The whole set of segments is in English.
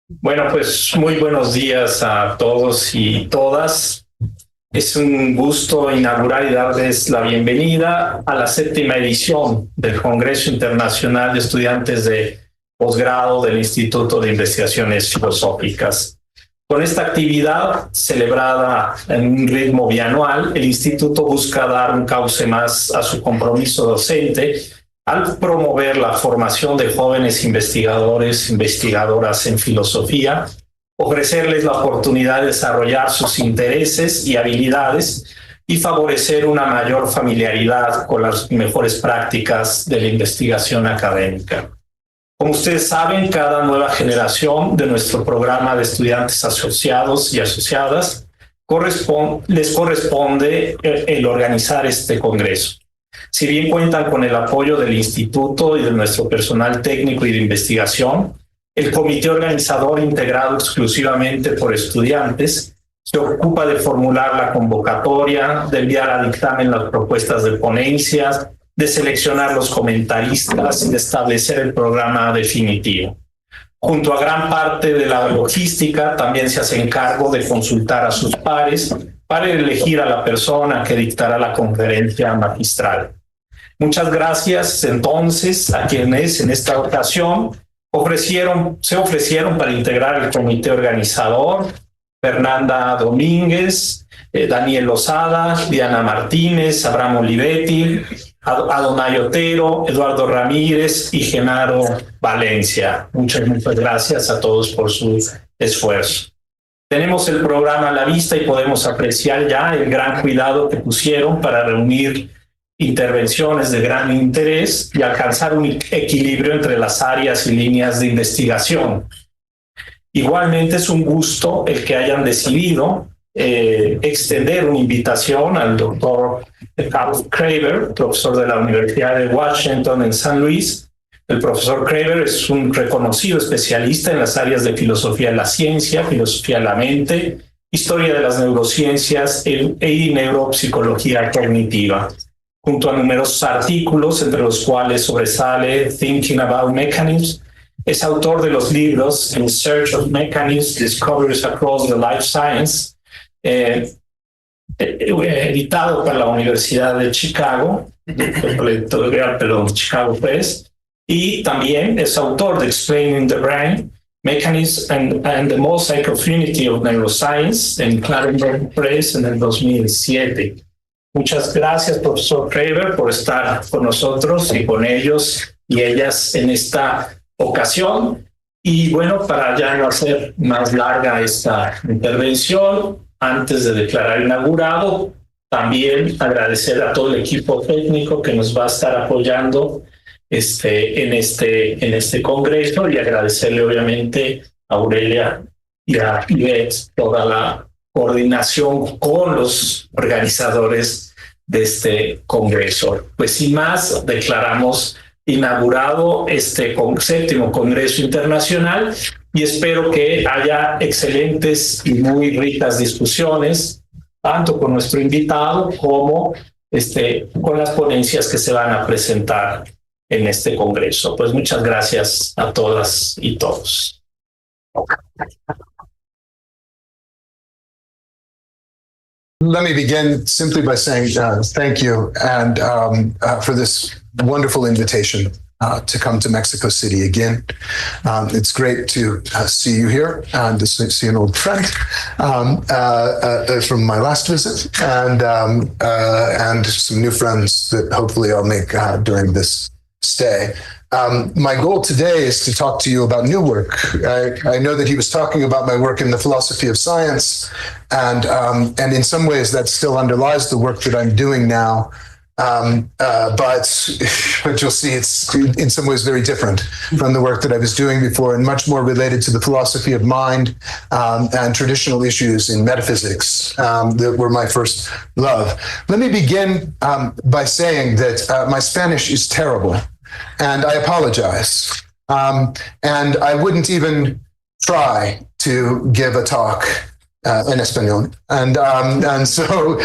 Bueno, pues muy buenos días a todos y todas. Es un gusto inaugurar y darles la bienvenida a la séptima edición del Congreso Internacional de Estudiantes de Posgrado del Instituto de Investigaciones Filosóficas. Con esta actividad, celebrada en un ritmo bianual, el Instituto busca dar un cauce más a su compromiso docente al promover la formación de jóvenes investigadores, investigadoras en filosofía, ofrecerles la oportunidad de desarrollar sus intereses y habilidades y favorecer una mayor familiaridad con las mejores prácticas de la investigación académica. Como ustedes saben, cada nueva generación de nuestro programa de estudiantes asociados y asociadas les corresponde el organizar este congreso. Si bien cuentan con el apoyo del Instituto y de nuestro personal técnico y de investigación, el comité organizador, integrado exclusivamente por estudiantes, se ocupa de formular la convocatoria, de enviar a dictamen las propuestas de ponencias, de seleccionar los comentaristas y de establecer el programa definitivo. Junto a gran parte de la logística, también se hace encargo de consultar a sus pares para elegir a la persona que dictará la conferencia magistral. Muchas gracias entonces a quienes en esta ocasión se ofrecieron para integrar el comité organizador: Fernanda Domínguez, Daniel Lozada, Diana Martínez, Abraham Olivetti, Adonai Otero, Eduardo Ramírez y Genaro Valencia. Muchas gracias a todos por su esfuerzo. Tenemos el programa a la vista y podemos apreciar ya el gran cuidado que pusieron para reunir intervenciones de gran interés y alcanzar un equilibrio entre las áreas y líneas de investigación. Igualmente es un gusto el que hayan decidido extender una invitación al doctor Craver, profesor de la Universidad de Washington en San Luis. El profesor Craver es un reconocido especialista en las áreas de filosofía de la ciencia, filosofía de la mente, historia de las neurociencias y neuropsicología cognitiva, junto a numerosos artículos, entre los cuales sobresale Thinking About Mechanisms. Es autor de los libros In Search of Mechanisms, Discoveries Across the Life Science, editado por la Universidad de Chicago, Chicago Press, y también es autor de Explaining the Brain, Mechanisms and the Mosaic of Unity of Neuroscience, en Clarenberg Press en el 2007. Muchas gracias, profesor Craver, por estar con nosotros y con ellos y ellas en esta ocasión. Y bueno, para ya no hacer más larga esta intervención, antes de declarar inaugurado, también agradecer a todo el equipo técnico que nos va a estar apoyando en este congreso, y agradecerle obviamente a Aurelia y a IIFs toda la coordinación con los organizadores de este congreso. Pues sin más, declaramos inaugurado este séptimo Congreso Internacional y espero que haya excelentes y muy ricas discusiones, tanto con nuestro invitado como con las ponencias que se van a presentar en este congreso. Pues muchas gracias a todas y todos. Let me begin simply by saying thank you and for this wonderful invitation to come to Mexico City again. It's great to see you here and to see an old friend from my last visit, and some new friends that hopefully I'll make during this stay. My goal today is to talk to you about new work. I know that he was talking about my work in the philosophy of science, and in some ways that still underlies the work that I'm doing now. But you'll see it's in some ways very different from the work that I was doing before, and much more related to the philosophy of mind and traditional issues in metaphysics that were my first love. Let me begin by saying that my Spanish is terrible, and I apologize. And I wouldn't even try to give a talk in Espanol. And so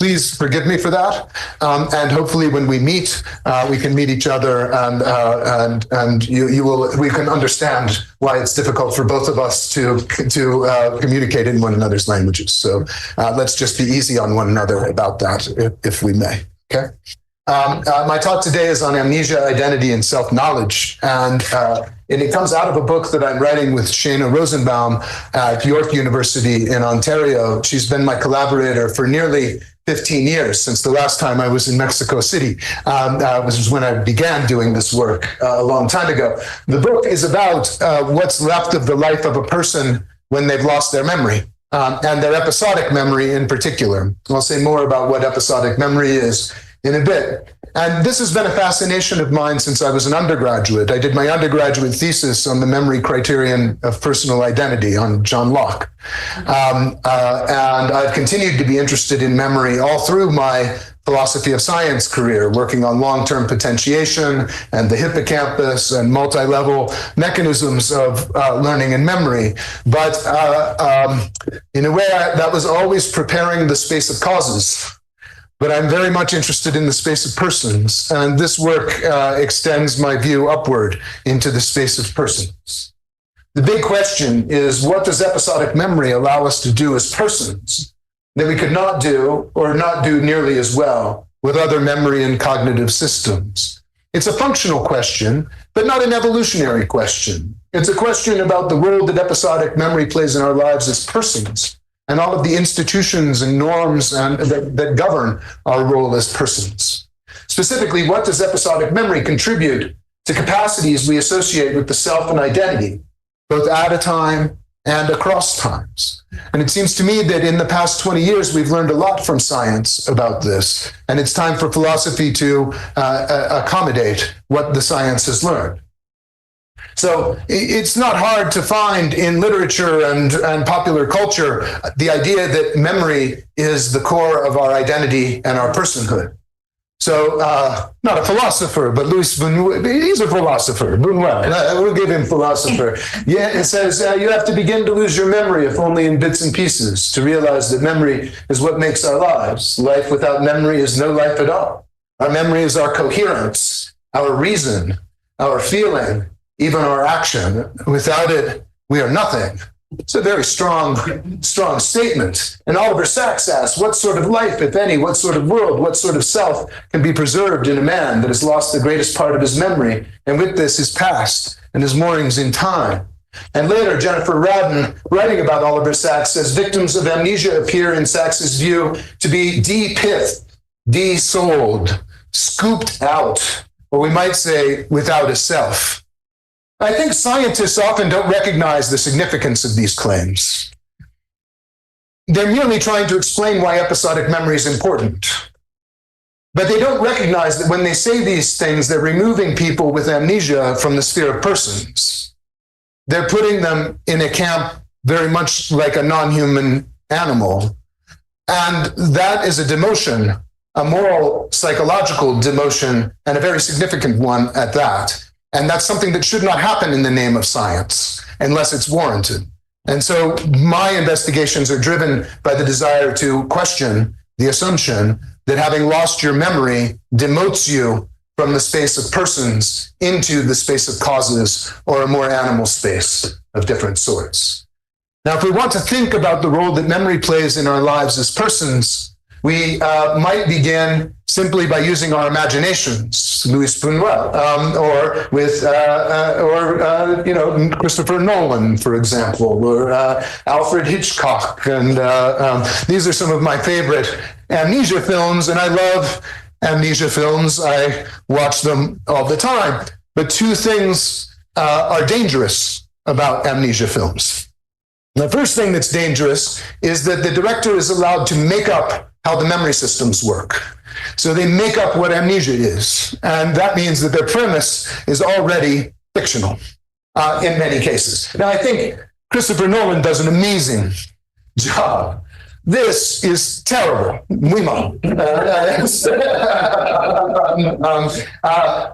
please forgive me for that. And hopefully when we meet, we can meet each other and we can understand why it's difficult for both of us to communicate in one another's languages. So let's just be easy on one another about that, if we may. Okay. My talk today is on amnesia, identity, and self-knowledge. And it comes out of a book that I'm writing with Shana Rosenbaum at York University in Ontario. She's been my collaborator for nearly 15 years, since the last time I was in Mexico City, which was when I began doing this work a long time ago. The book is about what's left of the life of a person when they've lost their memory. And their episodic memory in particular. I'll say more about what episodic memory is in a bit. And this has been a fascination of mine since I was an undergraduate. I did my undergraduate thesis on the memory criterion of personal identity on John Locke. And I've continued to be interested in memory all through my philosophy of science career, working on long-term potentiation and the hippocampus and multi-level mechanisms of learning and memory. But in a way, that was always preparing the space of causes. But I'm very much interested in the space of persons, and this work extends my view upward into the space of persons. The big question is, what does episodic memory allow us to do as persons that we could not do or not do nearly as well with other memory and cognitive systems? It's a functional question, but not an evolutionary question. It's a question about the role that episodic memory plays in our lives as persons, and all of the institutions and norms that govern our role as persons. Specifically, what does episodic memory contribute to capacities we associate with the self and identity, both at a time and across times? And it seems to me that in the past 20 years, we've learned a lot from science about this, and it's time for philosophy to accommodate what the science has learned. So it's not hard to find in literature and popular culture the idea that memory is the core of our identity and our personhood. So not a philosopher, but Louis Buñuel, he's a philosopher, Buñuel, we'll give him philosopher. Yeah, it says you have to begin to lose your memory, if only in bits and pieces, to realize that memory is what makes our lives. Life without memory is no life at all. Our memory is our coherence, our reason, our feeling, even our action. Without it, we are nothing. It's a very strong statement. And Oliver Sacks asks, what sort of life, if any, what sort of world, what sort of self can be preserved in a man that has lost the greatest part of his memory, and with this his past and his moorings in time? And later, Jennifer Radden, writing about Oliver Sacks, says victims of amnesia appear in Sacks's view to be de-pithed, de-souled, scooped out, or we might say without a self. I think scientists often don't recognize the significance of these claims. They're merely trying to explain why episodic memory is important. But they don't recognize that when they say these things, they're removing people with amnesia from the sphere of persons. They're putting them in a camp very much like a non-human animal. And that is a demotion, a moral, psychological demotion, and a very significant one at that. And that's something that should not happen in the name of science unless it's warranted. And so my investigations are driven by the desire to question the assumption that having lost your memory demotes you from the space of persons into the space of causes, or a more animal space of different sorts. Now, if we want to think about the role that memory plays in our lives as persons, we might begin simply by using our imaginations, Louis Buñuel, or with Christopher Nolan, for example, or Alfred Hitchcock, and these are some of my favorite amnesia films, and I love amnesia films. I watch them all the time. But two things are dangerous about amnesia films. The first thing that's dangerous is that the director is allowed to make up how the memory systems work. So they make up what amnesia is. And that means that their premise is already fictional in many cases. Now, I think Christopher Nolan does an amazing job. This is terrible.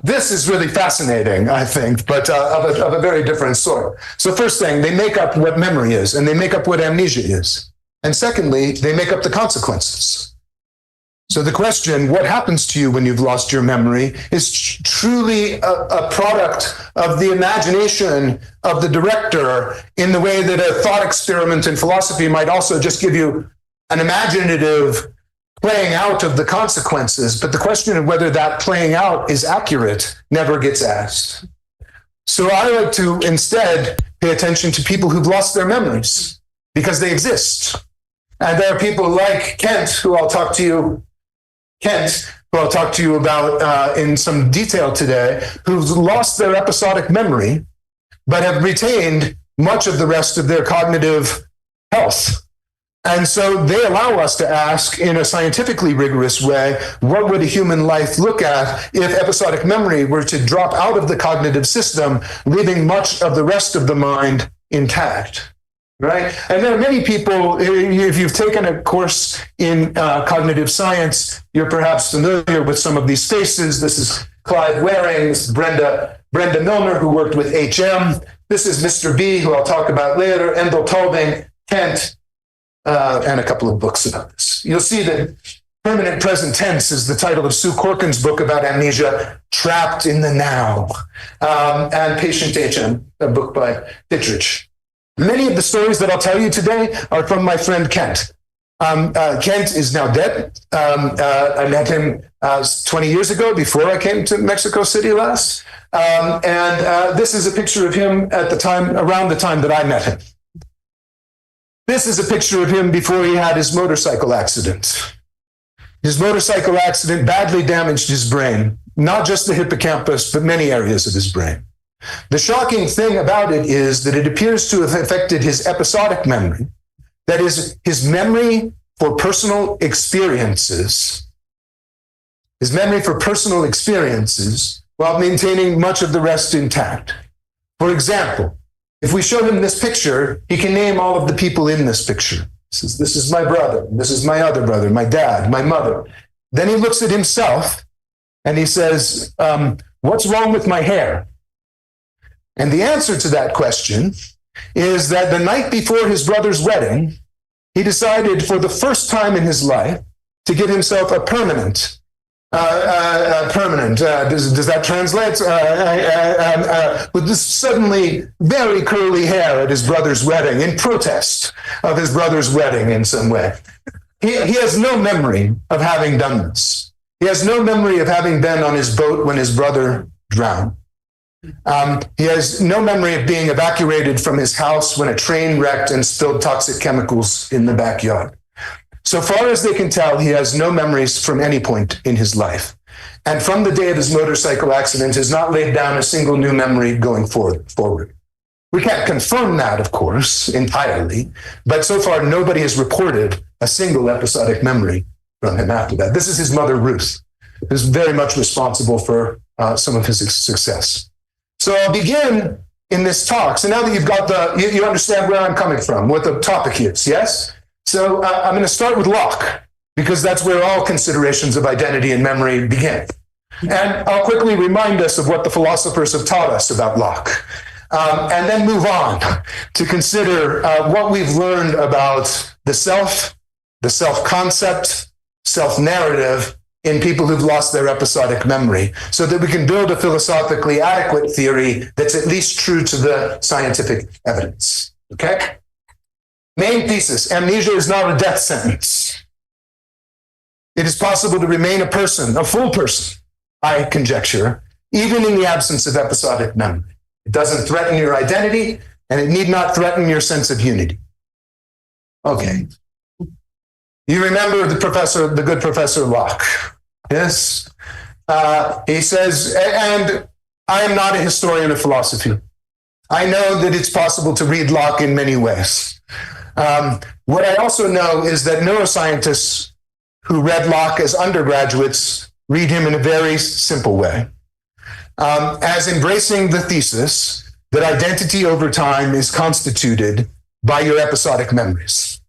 This is really fascinating, I think, but of a very different sort. So first thing, they make up what memory is, and they make up what amnesia is. And secondly, they make up the consequences. So the question, what happens to you when you've lost your memory, is truly a product of the imagination of the director, in the way that a thought experiment in philosophy might also just give you an imaginative playing out of the consequences. But the question of whether that playing out is accurate never gets asked. So I like to instead pay attention to people who've lost their memories, because they exist. And there are people like Kent, who I'll talk to you about in some detail today, who've lost their episodic memory, but have retained much of the rest of their cognitive health. And so they allow us to ask, in a scientifically rigorous way, what would a human life look at if episodic memory were to drop out of the cognitive system, leaving much of the rest of the mind intact? Right? And there are many people, if you've taken a course in cognitive science, you're perhaps familiar with some of these faces. This is Clive Waring, this is Brenda Milner, who worked with HM. This is Mr. B, who I'll talk about later, Endel Tolving, Kent, and a couple of books about this. You'll see that Permanent Present Tense is the title of Sue Corkin's book about amnesia, Trapped in the Now, and Patient HM, a book by Dittrich. Many of the stories that I'll tell you today are from my friend Kent. Kent is now dead. I met him 20 years ago, before I came to Mexico City last. And this is a picture of him at the time, around the time that I met him. This is a picture of him before he had his motorcycle accident. His motorcycle accident badly damaged his brain, not just the hippocampus, but many areas of his brain. The shocking thing about it is that it appears to have affected his episodic memory, that is, his memory for personal experiences, while maintaining much of the rest intact. For example, if we show him this picture, he can name all of the people in this picture. He says, this is my brother, this is my other brother, my dad, my mother. Then he looks at himself and he says, what's wrong with my hair? And the answer to that question is that the night before his brother's wedding, he decided for the first time in his life to get himself a permanent. Does that translate? With this suddenly very curly hair at his brother's wedding, in protest of his brother's wedding in some way. He has no memory of having done this. He has no memory of having been on his boat when his brother drowned. He has no memory of being evacuated from his house when a train wrecked and spilled toxic chemicals in the backyard. So far as they can tell, he has no memories from any point in his life. And from the day of his motorcycle accident, has not laid down a single new memory going forward. We can't confirm that, of course, entirely, but so far nobody has reported a single episodic memory from him after that. This is his mother, Ruth, who's very much responsible for some of his success. So I'll begin in this talk. So now that you've got you understand where I'm coming from, what the topic is, yes? So I'm going to start with Locke, because that's where all considerations of identity and memory begin. And I'll quickly remind us of what the philosophers have taught us about Locke, and then move on to consider what we've learned about the self-concept, self-narrative, in people who've lost their episodic memory, so that we can build a philosophically adequate theory that's at least true to the scientific evidence. Okay? Main thesis: amnesia is not a death sentence. It is possible to remain a person, a full person, I conjecture, even in the absence of episodic memory. It doesn't threaten your identity, and it need not threaten your sense of unity. Okay. You remember the good Professor Locke. Yes. He says, and I am not a historian of philosophy. I know that it's possible to read Locke in many ways. What I also know is that neuroscientists who read Locke as undergraduates read him in a very simple way, as embracing the thesis that identity over time is constituted by your episodic memories.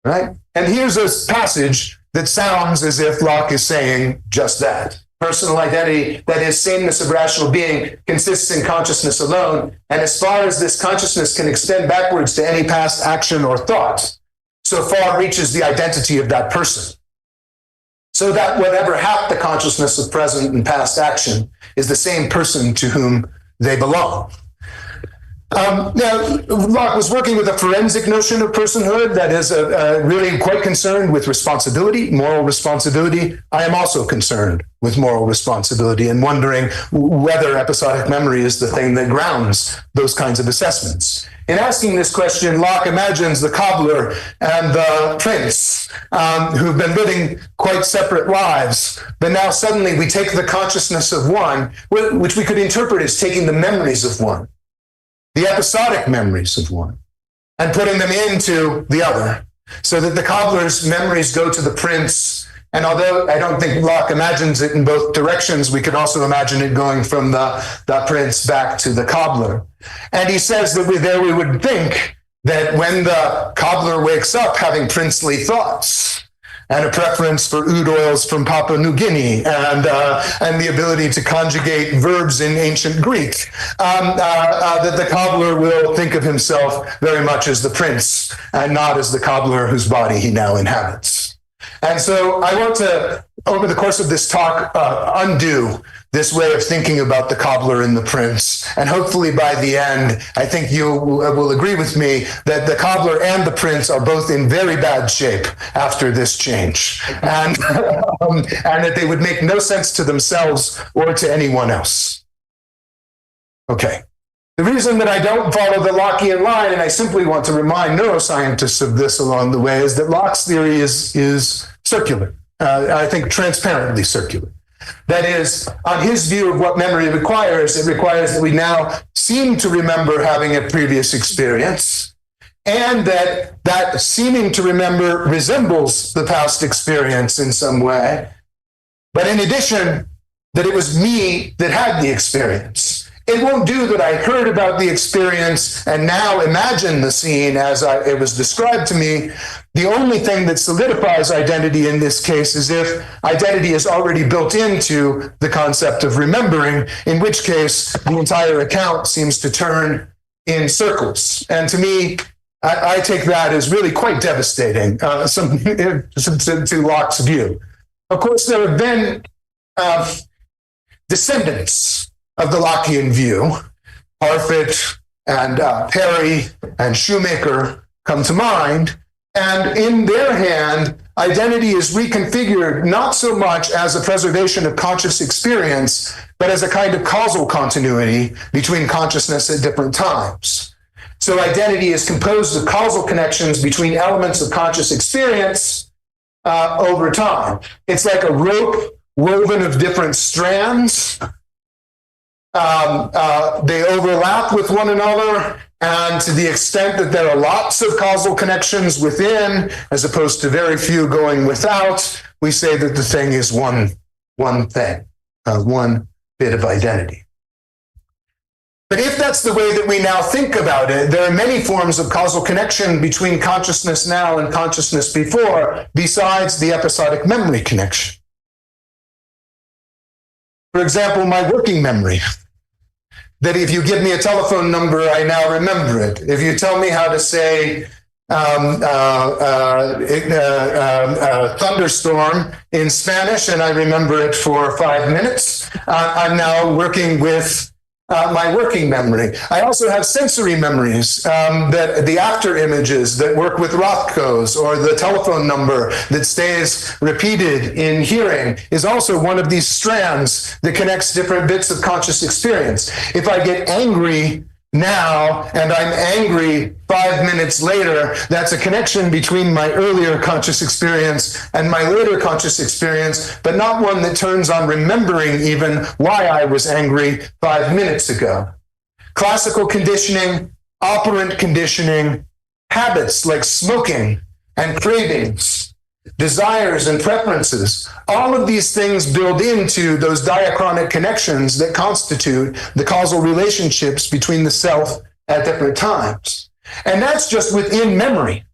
Right? And here's a passage that sounds as if Locke is saying just that. Personal identity, that is, sameness of rational being, consists in consciousness alone. And as far as this consciousness can extend backwards to any past action or thought, so far reaches the identity of that person. so that whatever half the consciousness of present and past action is the same person to whom they belong. Now, Locke was working with a forensic notion of personhood that is really quite concerned with responsibility, moral responsibility. I am also concerned with moral responsibility and wondering whether episodic memory is the thing that grounds those kinds of assessments. In asking this question, Locke imagines the cobbler and the prince who've been living quite separate lives, but now suddenly we take the consciousness of one, which we could interpret as taking the memories of one, the episodic memories of one, and putting them into the other, so that the cobbler's memories go to the prince. And although I don't think Locke imagines it in both directions, we could also imagine it going from the prince back to the cobbler. And he says that we would think that when the cobbler wakes up having princely thoughts, and a preference for oud oils from Papua New Guinea, and the ability to conjugate verbs in ancient Greek, that the cobbler will think of himself very much as the prince, and not as the cobbler whose body he now inhabits. And so I want to, over the course of this talk, undo this way of thinking about the cobbler and the prince. And hopefully by the end, I think you will agree with me that the cobbler and the prince are both in very bad shape after this change. And that they would make no sense to themselves or to anyone else. Okay. The reason that I don't follow the Lockean line, and I simply want to remind neuroscientists of this along the way, is that Locke's theory is circular. I think transparently circular. That is, on his view of what memory requires, it requires that we now seem to remember having a previous experience, and that seeming to remember resembles the past experience in some way. But in addition, that it was me that had the experience. It won't do that I heard about the experience and now imagine the scene as it was described to me. The only thing that solidifies identity in this case is if identity is already built into the concept of remembering, in which case the entire account seems to turn in circles. And to me, I take that as really quite devastating to Locke's view. Of course, there have been descendants of the Lockean view. Parfit and Perry and Shoemaker come to mind. And in their hand, identity is reconfigured not so much as a preservation of conscious experience, but as a kind of causal continuity between consciousness at different times. So identity is composed of causal connections between elements of conscious experience over time. It's like a rope woven of different strands. They overlap with one another, and to the extent that there are lots of causal connections within, as opposed to very few going without, we say that the thing is one thing, one bit of identity. But if that's the way that we now think about it, there are many forms of causal connection between consciousness now and consciousness before, besides the episodic memory connection. For example, my working memory. That if you give me a telephone number, I now remember it. If you tell me how to say thunderstorm in Spanish and I remember it for 5 minutes, I'm now working with my working memory. I also have sensory memories, that the after images that work with Rothko's, or the telephone number that stays repeated in hearing is also one of these strands that connects different bits of conscious experience. If I get angry now and I'm angry 5 minutes later, that's a connection between my earlier conscious experience and my later conscious experience, but not one that turns on remembering even why I was angry 5 minutes ago. Classical conditioning, operant conditioning, habits like smoking and cravings, desires and preferences, all of these things build into those diachronic connections that constitute the causal relationships between the self at different times. And that's just within memory.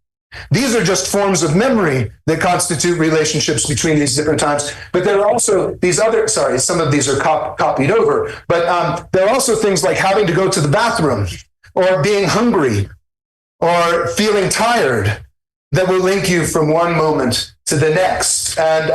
These are just forms of memory that constitute relationships between these different times. But there are also these other, some of these are copied over, but there are also things like having to go to the bathroom, or being hungry, or feeling tired, that will link you from one moment to the next. And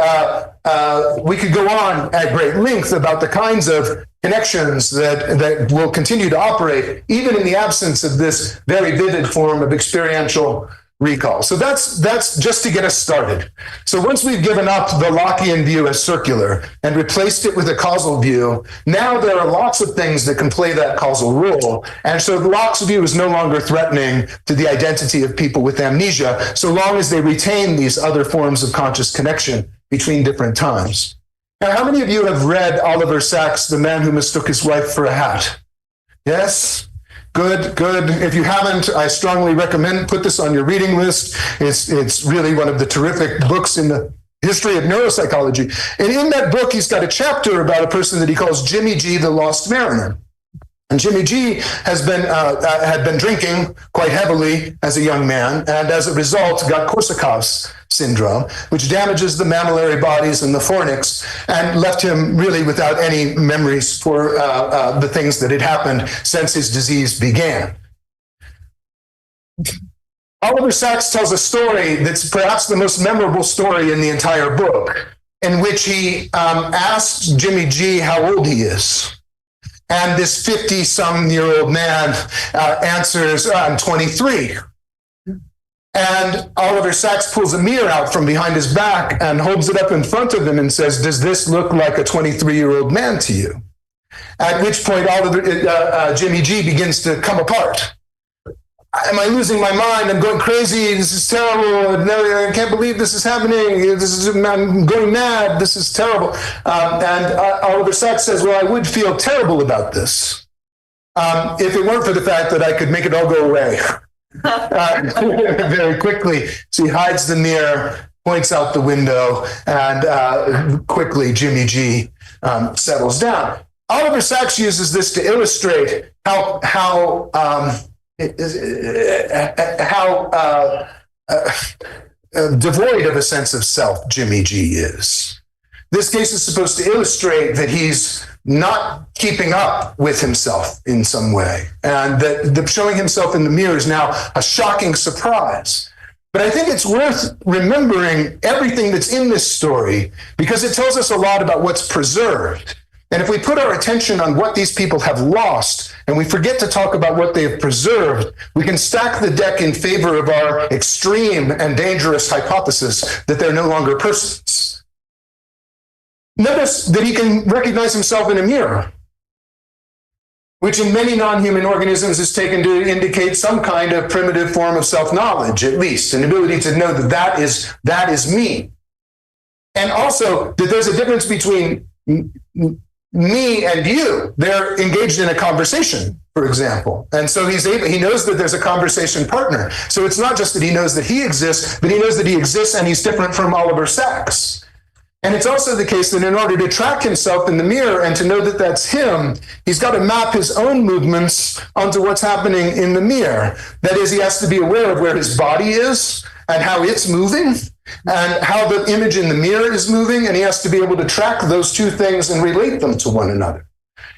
we could go on at great length about the kinds of connections that will continue to operate, even in the absence of this very vivid form of experiential recall. So that's just to get us started. So once we've given up the Lockean view as circular and replaced it with a causal view, now there are lots of things that can play that causal role. And so Locke's view is no longer threatening to the identity of people with amnesia, so long as they retain these other forms of conscious connection between different times. Now, how many of you have read Oliver Sacks' The Man Who Mistook His Wife for a Hat? Yes? Good, good. If you haven't, I strongly recommend put this on your reading list. It's really one of the terrific books in the history of neuropsychology. And in that book, he's got a chapter about a person that he calls Jimmy G, the Lost Mariner. And Jimmy G had been drinking quite heavily as a young man, and as a result got Korsakov's syndrome, which damages the mammillary bodies and the fornix, and left him really without any memories for the things that had happened since his disease began. Oliver Sacks tells a story that's perhaps the most memorable story in the entire book, in which he asks Jimmy G how old he is. And this 50-some-year-old man answers, I'm 23. And Oliver Sacks pulls a mirror out from behind his back and holds it up in front of him and says, does this look like a 23-year-old man to you? At which point Jimmy G begins to come apart. Am I losing my mind? I'm going crazy. This is terrible. I can't believe this is happening. I'm going mad. This is terrible. And Oliver Sacks says, well, I would feel terrible about this if it weren't for the fact that I could make it all go away very quickly. So he hides the mirror, points out the window, and quickly Jimmy G settles down. Oliver Sacks uses this to illustrate how devoid of a sense of self Jimmy G is. This case is supposed to illustrate that he's not keeping up with himself in some way, and that showing himself in the mirror is now a shocking surprise. But I think it's worth remembering everything that's in this story, because it tells us a lot about what's preserved. And if we put our attention on what these people have lost, and we forget to talk about what they have preserved, we can stack the deck in favor of our extreme and dangerous hypothesis that they're no longer persons. Notice that he can recognize himself in a mirror, which in many non-human organisms is taken to indicate some kind of primitive form of self-knowledge, at least, an ability to know that that is me. And also that there's a difference between me and you. They're engaged in a conversation, for example. And so he knows that there's a conversation partner. So it's not just that he knows that he exists, but he knows that he exists and he's different from Oliver Sacks. And it's also the case that in order to track himself in the mirror and to know that that's him, he's got to map his own movements onto what's happening in the mirror. That is, he has to be aware of where his body is and how it's moving, and how the image in the mirror is moving, and he has to be able to track those two things and relate them to one another.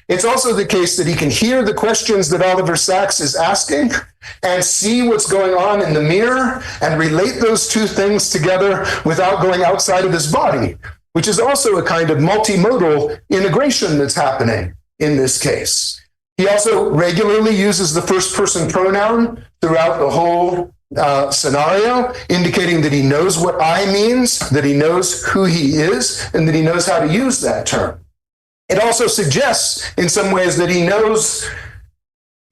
It's also the case that he can hear the questions that Oliver Sacks is asking and see what's going on in the mirror and relate those two things together without going outside of his body, which is also a kind of multimodal integration that's happening in this case. He also regularly uses the first-person pronoun throughout the whole scenario, indicating that he knows what I means, that he knows who he is, and that he knows how to use that term. It also suggests in some ways that he knows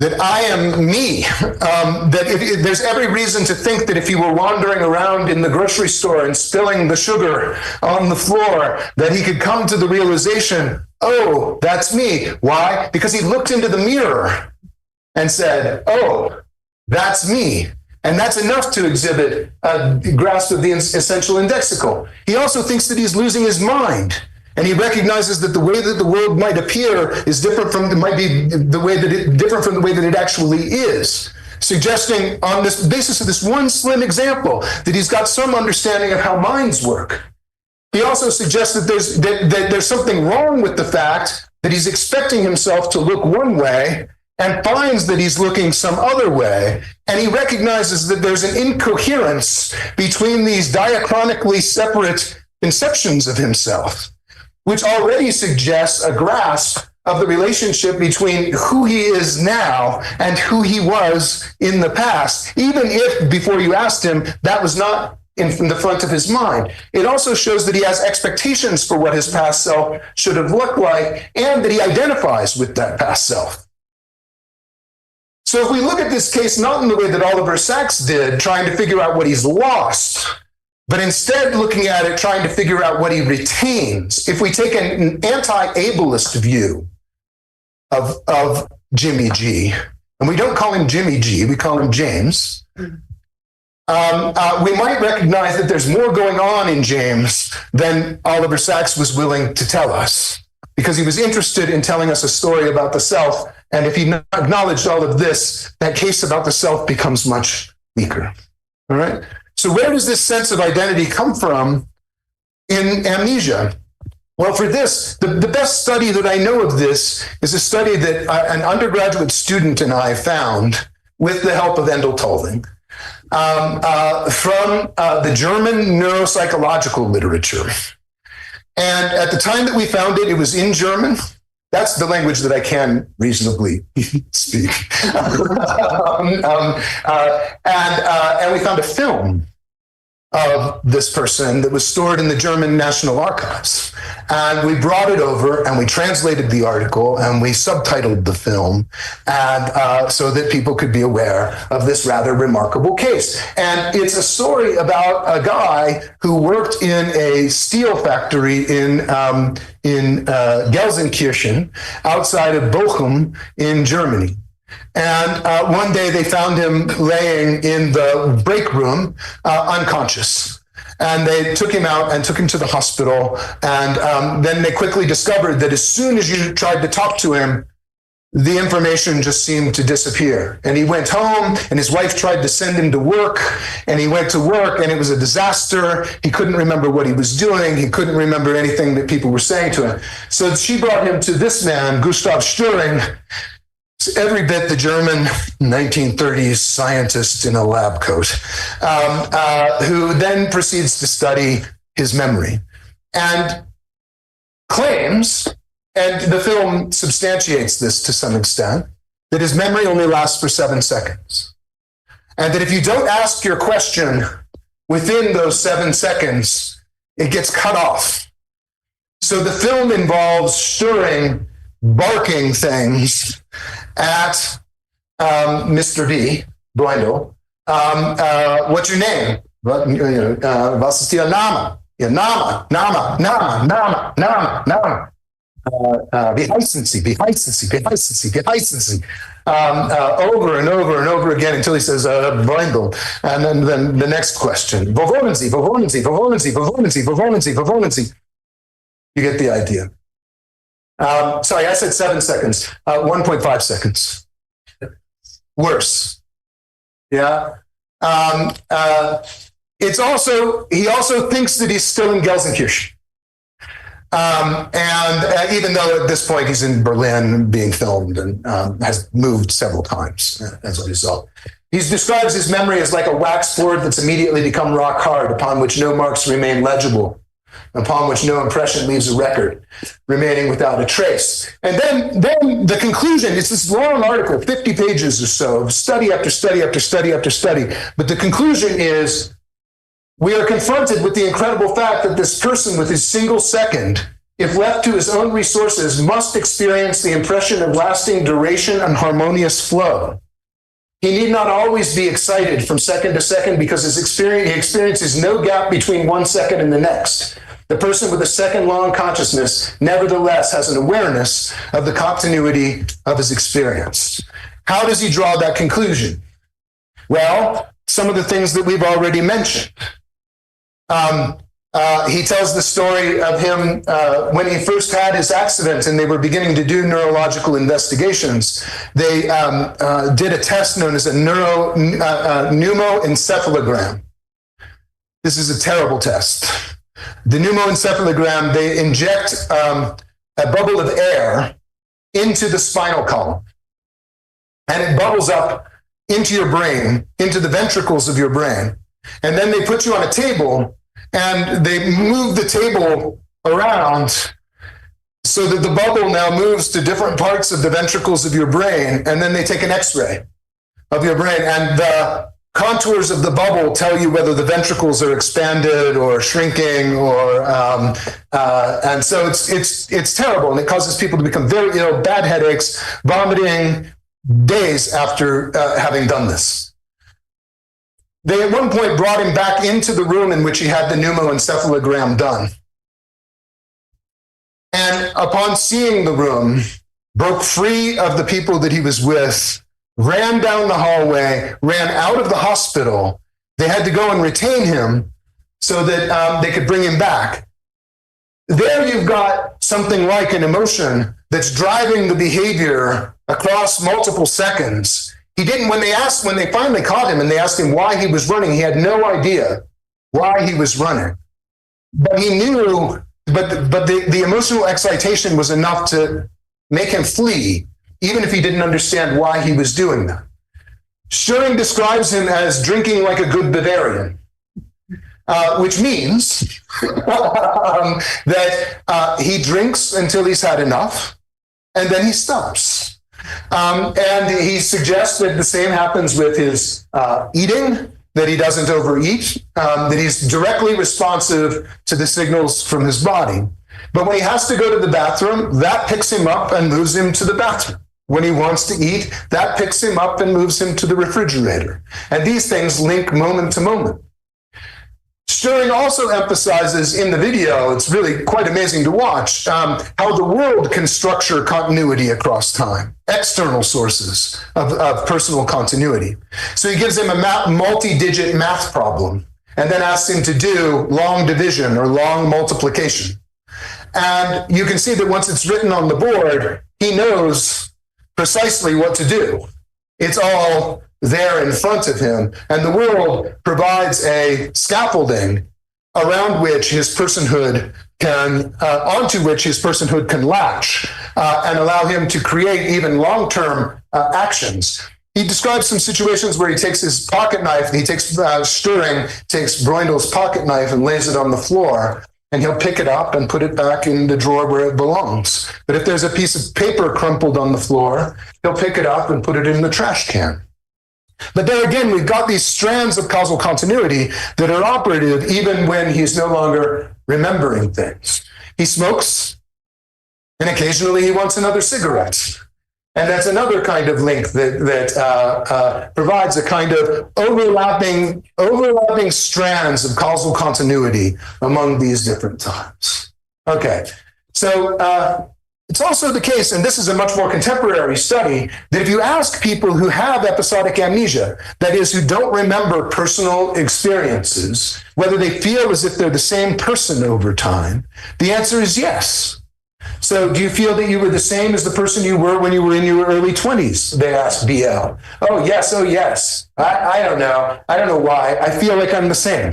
that I am me, that there's every reason to think that if he were wandering around in the grocery store and spilling the sugar on the floor, that he could come to the realization, oh, that's me. Why? Because he looked into the mirror and said, oh, that's me. And that's enough to exhibit a grasp of the essential indexical. He also thinks that he's losing his mind. And he recognizes that the way that the world might appear is different from the way that it actually is, suggesting on this basis of this one slim example that he's got some understanding of how minds work. He also suggests that there's something wrong with the fact that he's expecting himself to look one way and finds that he's looking some other way, and he recognizes that there's an incoherence between these diachronically separate conceptions of himself, which already suggests a grasp of the relationship between who he is now and who he was in the past, even if before you asked him, that was not in the front of his mind. It also shows that he has expectations for what his past self should have looked like, and that he identifies with that past self. So if we look at this case not in the way that Oliver Sacks did, trying to figure out what he's lost, but instead looking at it, trying to figure out what he retains, if we take an anti-ableist view of Jimmy G, and we don't call him Jimmy G, we call him James, we might recognize that there's more going on in James than Oliver Sacks was willing to tell us, because he was interested in telling us a story about the self. And if he acknowledged all of this, that case about the self becomes much weaker. All right. So where does this sense of identity come from in Amnesia? Well, for this, the best study that I know of this is a study that an undergraduate student and I found with the help of Endel Tolving from the German neuropsychological literature. And at the time that we found it, it was in German. That's the language that I can reasonably speak. And we found a film of this person that was stored in the German National Archives. And we brought it over and we translated the article and we subtitled the film, and so that people could be aware of this rather remarkable case. And it's a story about a guy who worked in a steel factory in Gelsenkirchen, outside of Bochum in Germany. And one day they found him laying in the break room, unconscious. And they took him out and took him to the hospital. And then they quickly discovered that as soon as you tried to talk to him, the information just seemed to disappear. And he went home, and his wife tried to send him to work, and he went to work, and it was a disaster. He couldn't remember what he was doing. He couldn't remember anything that people were saying to him. So she brought him to this man, Gustav Störing, every bit the German 1930s scientist in a lab coat, who then proceeds to study his memory and claims, and the film substantiates this to some extent, that his memory only lasts for 7 seconds. And that if you don't ask your question within those 7 seconds, it gets cut off. So the film involves Störing barking things at Mr. D, Blindel. What's your name? Was ist Ihr Name? Ihr Name, Name. Wie heißen Sie? Wie heißen Sie? Wie heißen Sie? Wie heißen Sie? Over and over and over again until he says, Blindel. And then the next question. Wo wohnen Sie? Wo wohnen Sie? Wo wohnen Sie? Wo wohnen Sie? Wo wohnen Sie? Wo wohnen Sie? You get the idea. Sorry, I said 7 seconds. 1.5 seconds. Worse. Yeah. He also thinks that he's still in Gelsenkirchen. And even though at this point he's in Berlin being filmed and has moved several times as a result. He describes his memory as like a wax board that's immediately become rock hard, upon which no marks remain legible, upon which no impression leaves a record, remaining without a trace. And then the conclusion, it's this long article, 50 pages or so, of study after study after study after study. But the conclusion is, we are confronted with the incredible fact that this person with his single second, if left to his own resources, must experience the impression of lasting duration and harmonious flow. He need not always be excited from second to second because he experiences no gap between 1 second and the next. The person with a second-long consciousness nevertheless has an awareness of the continuity of his experience. How does he draw that conclusion? Well, some of the things that we've already mentioned. He tells the story of him when he first had his accident and they were beginning to do neurological investigations. They did a test known as a pneumoencephalogram. This is a terrible test. The pneumoencephalogram, they inject a bubble of air into the spinal column. and it bubbles up into your brain, into the ventricles of your brain. And then they put you on a table and they move the table around so that the bubble now moves to different parts of the ventricles of your brain. And then they take an X-ray of your brain, and the contours of the bubble tell you whether the ventricles are expanded or shrinking, or and so it's terrible, and it causes people to become very ill, bad headaches, vomiting, days after having done this. They at one point brought him back into the room in which he had the pneumoencephalogram done. And upon seeing the room, broke free of the people that he was with, ran down the hallway, ran out of the hospital. They had to go and retain him so that they could bring him back. There you've got something like an emotion that's driving the behavior across multiple seconds. He didn't, when they finally caught him and they asked him why he was running, he had no idea why he was running. But he knew, but the emotional excitation was enough to make him flee, even if he didn't understand why he was doing that. Schuring describes him as drinking like a good Bavarian, which means that he drinks until he's had enough, and then he stops. And he suggests that the same happens with his eating, that he doesn't overeat, that he's directly responsive to the signals from his body. But when he has to go to the bathroom, that picks him up and moves him to the bathroom. When he wants to eat, that picks him up and moves him to the refrigerator. And these things link moment to moment. Schuring also emphasizes in the video, it's really quite amazing to watch, how the world can structure continuity across time, external sources of personal continuity. So he gives him a multi-digit math problem and then asks him to do long division or long multiplication. And you can see that once it's written on the board, he knows precisely what to do. It's all there in front of him, and the world provides a scaffolding around which his personhood can, onto which his personhood can latch and allow him to create even long-term actions. He describes some situations where he takes his pocket knife, Schuring takes Broindel's pocket knife and lays it on the floor, and he'll pick it up and put it back in the drawer where it belongs. But if there's a piece of paper crumpled on the floor, he'll pick it up and put it in the trash can. But there again, we've got these strands of causal continuity that are operative even when he's no longer remembering things. He smokes, and occasionally he wants another cigarette. And that's another kind of link that provides a kind of overlapping strands of causal continuity among these different times. Okay, so it's also the case, and this is a much more contemporary study, that if you ask people who have episodic amnesia, that is, who don't remember personal experiences, whether they feel as if they're the same person over time, the answer is yes. So do you feel that you were the same as the person you were when you were in your early 20s? They asked BL. Oh, yes. I don't know. I don't know why. I feel like I'm the same.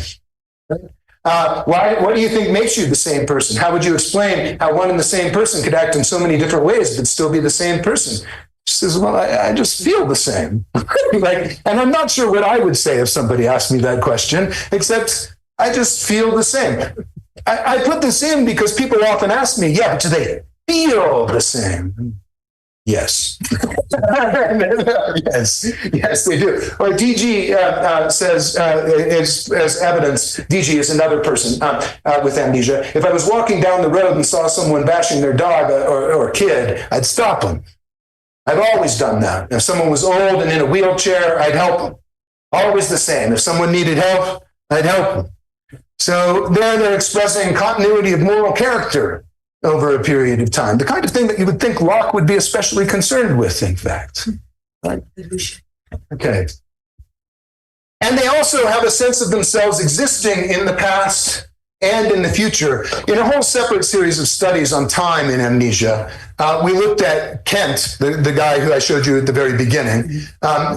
What do you think makes you the same person? How would you explain how one and the same person could act in so many different ways but still be the same person? She says, well, I just feel the same. And I'm not sure what I would say if somebody asked me that question, except I just feel the same. I put this in because people often ask me, yeah, but do they feel the same? Yes. yes, they do. Or DG says, as evidence, DG is another person with amnesia. If I was walking down the road and saw someone bashing their dog or kid, I'd stop them. I've always done that. If someone was old and in a wheelchair, I'd help them. Always the same. If someone needed help, I'd help them. So there they're expressing continuity of moral character over a period of time, the kind of thing that you would think Locke would be especially concerned with, in fact. Right? Okay. And they also have a sense of themselves existing in the past and in the future. In a whole separate series of studies on time in amnesia, we looked at Kent, the guy who I showed you at the very beginning.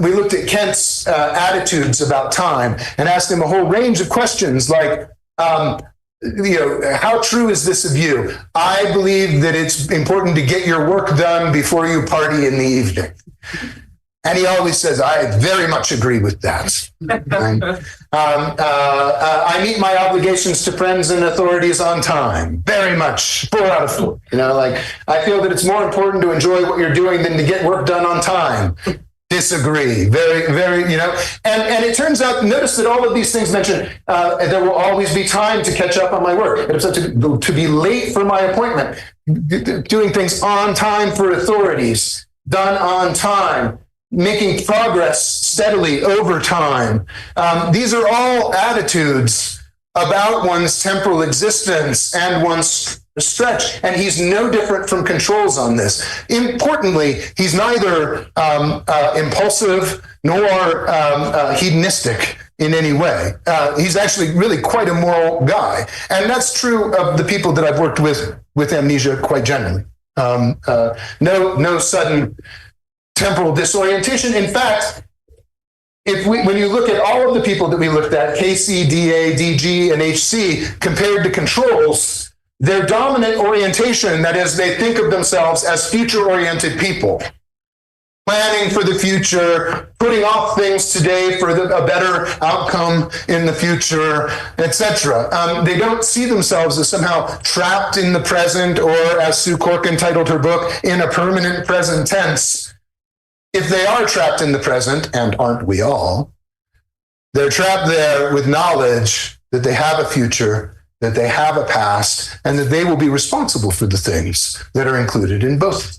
We looked at Kent's attitudes about time and asked him a whole range of questions like, how true is this of you? I believe that it's important to get your work done before you party in the evening. And he always says, I very much agree with that. I meet my obligations to friends and authorities on time. Very much, 4 out of 4. I feel that it's more important to enjoy what you're doing than to get work done on time. Disagree. Very, very, And it turns out, notice that all of these things mentioned, there will always be time to catch up on my work. To be late for my appointment, doing things on time for authorities, done on time, making progress steadily over time. These are all attitudes about one's temporal existence and one's stretch. And he's no different from controls on this. Importantly, he's neither impulsive nor hedonistic in any way. He's actually really quite a moral guy. And that's true of the people that I've worked with amnesia quite generally. No sudden temporal disorientation. In fact, when you look at all of the people that we looked at, KC, DA, DG, and HC, compared to controls, their dominant orientation, that is, they think of themselves as future-oriented people, planning for the future, putting off things today for a better outcome in the future, etc. They don't see themselves as somehow trapped in the present, or, as Sue Corkin titled her book, in a permanent present tense. If they are trapped in the present, and aren't we all, they're trapped there with knowledge that they have a future, that they have a past, and that they will be responsible for the things that are included in both of those.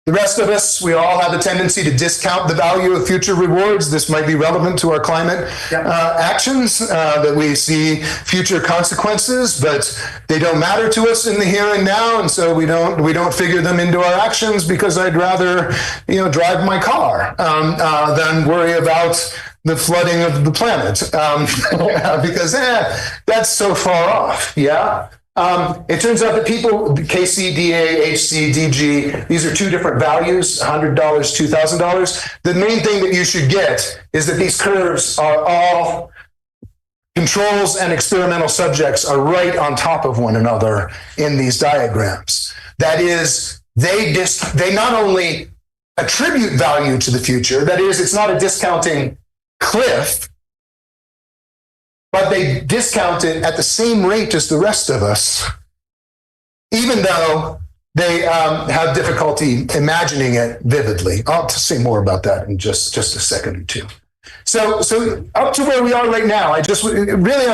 The rest of us, we all have a tendency to discount the value of future rewards. This might be relevant to our climate actions, that we see future consequences, but they don't matter to us in the here and now, and so we don't figure them into our actions, because I'd rather drive my car than worry about the flooding of the planet, because that's so far off. It turns out that people, KC, DA, HC, DG, these are 2 different values, $100, $2,000. The main thing that you should get is that these curves are all controls, and experimental subjects are right on top of one another in these diagrams. That is, they not only attribute value to the future, that is, it's not a discounting cliff, but they discount it at the same rate as the rest of us, even though they have difficulty imagining it vividly. I'll say more about that in just a second or two. So up to where we are right now, I'm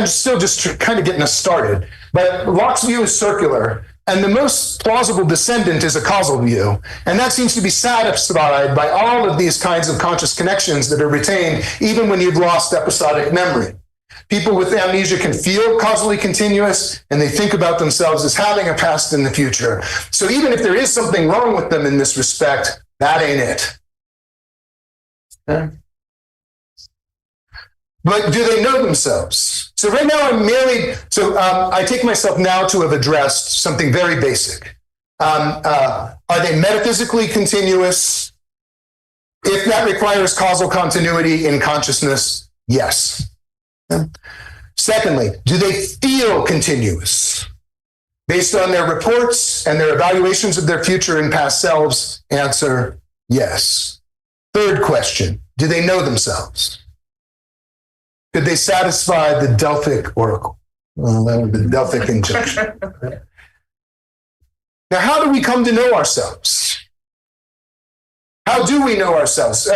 still just kind of getting us started. But Locke's view is circular, and the most plausible descendant is a causal view. And that seems to be satisfied by all of these kinds of conscious connections that are retained, even when you've lost episodic memory. People with amnesia can feel causally continuous, and they think about themselves as having a past and the future. So even if there is something wrong with them in this respect, that ain't it. Okay? But do they know themselves? So right now I take myself now to have addressed something very basic. Are they metaphysically continuous? If that requires causal continuity in consciousness, yes. Secondly, do they feel continuous? Based on their reports and their evaluations of their future and past selves, answer, yes. Third question, do they know themselves? Could they satisfy the Delphic oracle, the Delphic injunction? Now, how do we come to know ourselves? How do we know ourselves?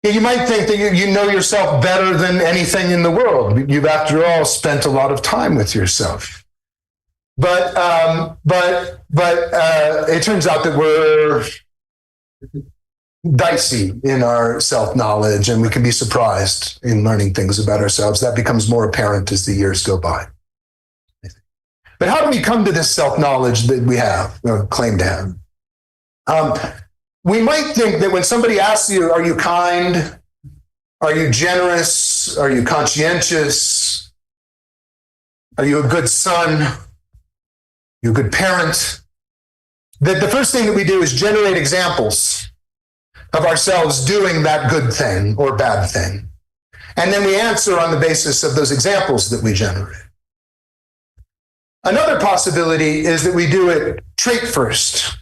You might think that you know yourself better than anything in the world. You've, after all, spent a lot of time with yourself. But it turns out that we're dicey in our self-knowledge, and we can be surprised in learning things about ourselves. That becomes more apparent as the years go by. But how do we come to this self-knowledge that we have, or claim to have? We might think that when somebody asks you, are you kind? Are you generous? Are you conscientious? Are you a good son? Are you a good parent? That the first thing that we do is generate examples of ourselves doing that good thing or bad thing. And then we answer on the basis of those examples that we generate. Another possibility is that we do it trait first.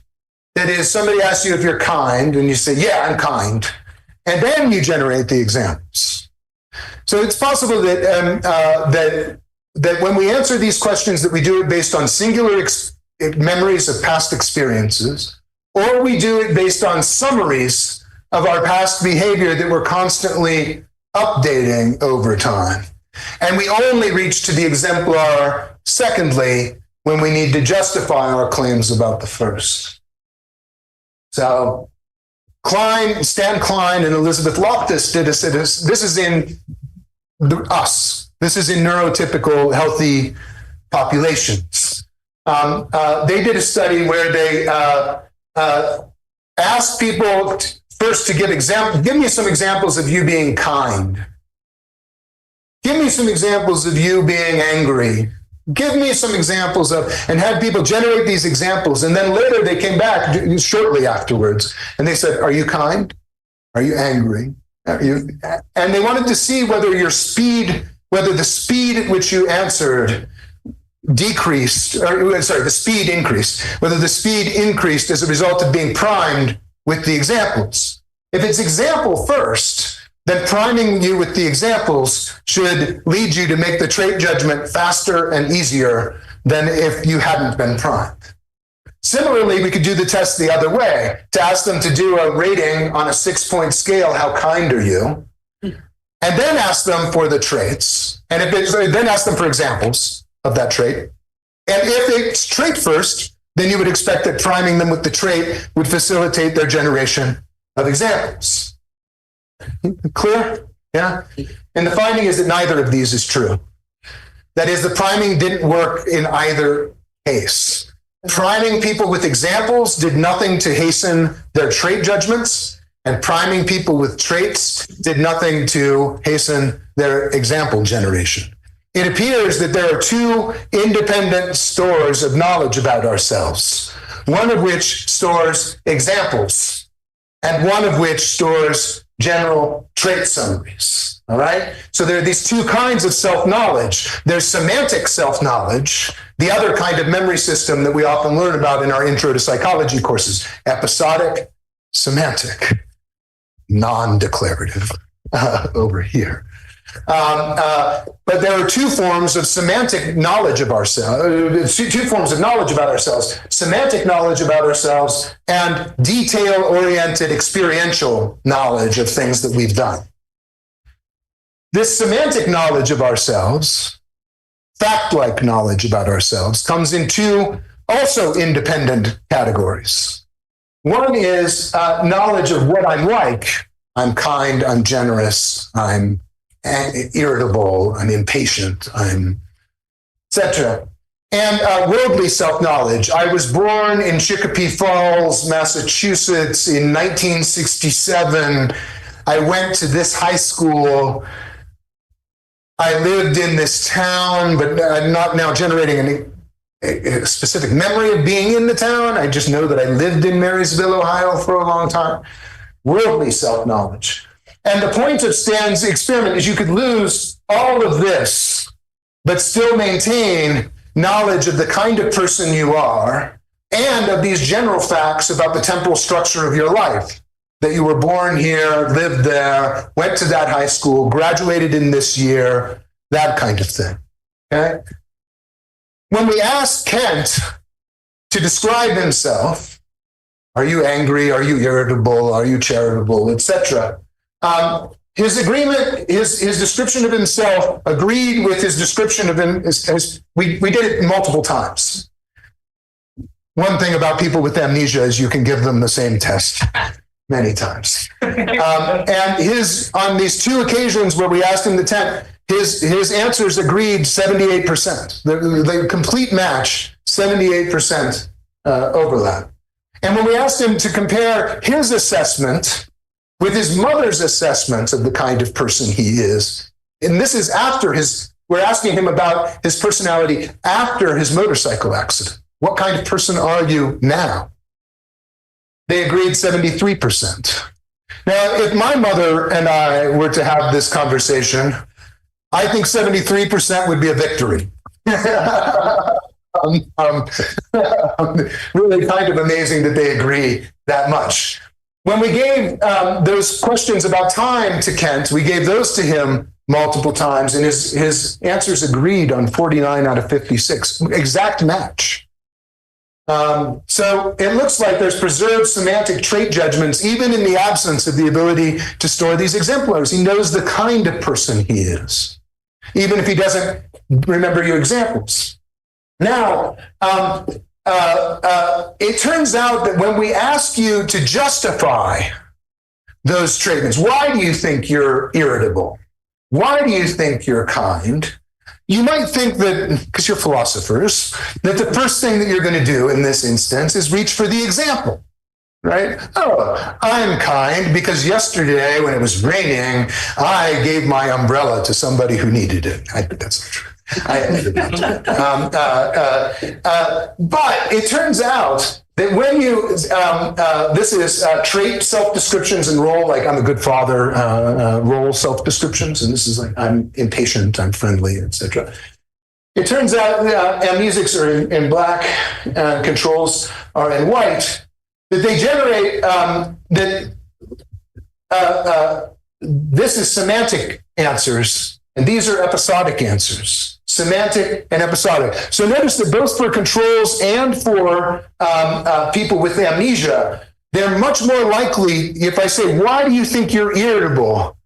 That is, somebody asks you if you're kind, and you say, yeah, I'm kind. And then you generate the examples. So it's possible that, that when we answer these questions, that we do it based on singular memories of past experiences, or we do it based on summaries of our past behavior that we're constantly updating over time. And we only reach to the exemplar, secondly, when we need to justify our claims about the first. So Stan Klein and Elizabeth Loftus did this is in us. This is in neurotypical healthy populations. They did a study where they asked people first to give me some examples of you being kind. Give me some examples of you being angry. Give me some examples of, and had people generate these examples. And then later they came back shortly afterwards and they said, are you kind? Are you angry? And they wanted to see whether the speed at which you answered decreased, the speed increased, whether the speed increased as a result of being primed with the examples. If it's example first, then priming you with the examples should lead you to make the trait judgment faster and easier than if you hadn't been primed. Similarly, we could do the test the other way, to ask them to do a rating on a 6-point scale, how kind are you? And then ask them for the traits, and then ask them for examples of that trait. And if it's trait first, then you would expect that priming them with the trait would facilitate their generation of examples. Clear? Yeah? And the finding is that neither of these is true. That is, the priming didn't work in either case. Priming people with examples did nothing to hasten their trait judgments, and priming people with traits did nothing to hasten their example generation. It appears that there are two independent stores of knowledge about ourselves, one of which stores examples, and one of which stores general trait summaries. All right? So there are these two kinds of self-knowledge. There's semantic self-knowledge, the other kind of memory system that we often learn about in our intro to psychology courses, episodic, semantic, non-declarative over here. But there are two forms of semantic knowledge of ourselves, two forms of knowledge about ourselves, semantic knowledge about ourselves and detail-oriented experiential knowledge of things that we've done. This semantic knowledge of ourselves, fact-like knowledge about ourselves, comes in two also independent categories. One is knowledge of what I'm like. I'm kind, I'm generous, I'm irritable, I'm impatient, I'm etc. And worldly self-knowledge. I was born in Chicopee Falls, Massachusetts in 1967. I went to this high school. I lived in this town, but I'm not now generating a specific memory of being in the town. I just know that I lived in Marysville, Ohio for a long time. Worldly self-knowledge. And the point of Stan's experiment is you could lose all of this, but still maintain knowledge of the kind of person you are and of these general facts about the temporal structure of your life. That you were born here, lived there, went to that high school, graduated in this year, that kind of thing. Okay? When we asked Kent to describe himself, are you angry, are you irritable, are you charitable, etc., his description of himself agreed with his description of him. We did it multiple times. One thing about people with amnesia is you can give them the same test many times. And on these two occasions where we asked him the 10, his answers agreed 78%. The complete match, 78% overlap. And when we asked him to compare his assessment with his mother's assessment of the kind of person he is, and this is after we're asking him about his personality after his motorcycle accident. What kind of person are you now? They agreed 73%. Now, if my mother and I were to have this conversation, I think 73% would be a victory. Really kind of amazing that they agree that much. When we gave those questions about time to Kent, we gave those to him multiple times, and his answers agreed on 49 out of 56. Exact match. So it looks like there's preserved semantic trait judgments, even in the absence of the ability to store these exemplars. He knows the kind of person he is, even if he doesn't remember your examples. Now, it turns out that when we ask you to justify those treatments, why do you think you're irritable? Why do you think you're kind? You might think that, because you're philosophers, that the first thing that you're going to do in this instance is reach for the example, right? Oh, I'm kind because yesterday when it was raining, I gave my umbrella to somebody who needed it. I think that's not true. But it turns out that when you, this is trait self-descriptions and role, like I'm a good father, role self-descriptions, and this is like I'm impatient, I'm friendly, etc. It turns out amnesics are in black, controls are in white, that they generate this is semantic answers, and these are episodic answers. Semantic and episodic. So notice that both for controls and for people with amnesia, they're much more likely, if I say, why do you think you're irritable?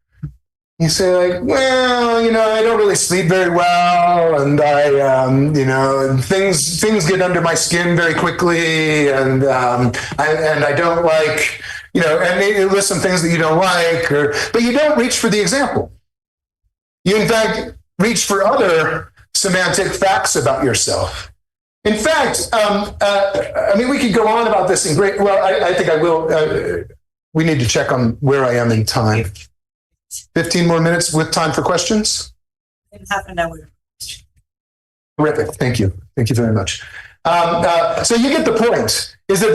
You say like, well, I don't really sleep very well, and I, things get under my skin very quickly, and I don't like, and maybe list some things that you don't like, but you don't reach for the example. You, in fact, reach for other semantic facts about yourself. In fact, we could go on about this in great, well, I think I will. We need to check on where I am in time. 15 more minutes with time for questions? In half an hour. Terrific, thank you. Thank you very much. So you get the point, is that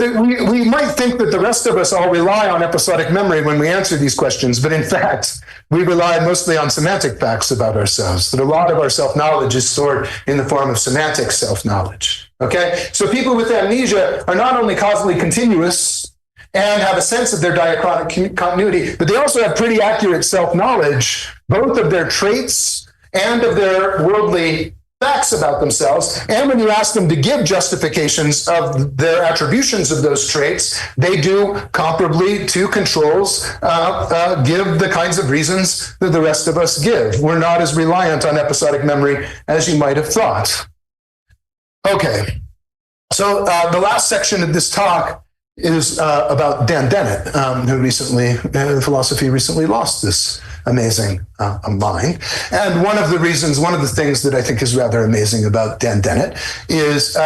we might think that the rest of us all rely on episodic memory when we answer these questions, but in fact, we rely mostly on semantic facts about ourselves, that a lot of our self-knowledge is stored in the form of semantic self-knowledge, okay? So people with amnesia are not only causally continuous and have a sense of their diachronic continuity, but they also have pretty accurate self-knowledge, both of their traits and of their worldly facts about themselves. And when you ask them to give justifications of their attributions of those traits, they do comparably to controls, give the kinds of reasons that the rest of us give. We're not as reliant on episodic memory as you might have thought. Okay, so the last section of this talk is about Dan Dennett, who recently, in philosophy, recently lost this amazing mind. And one of the things that I think is rather amazing about Dan Dennett is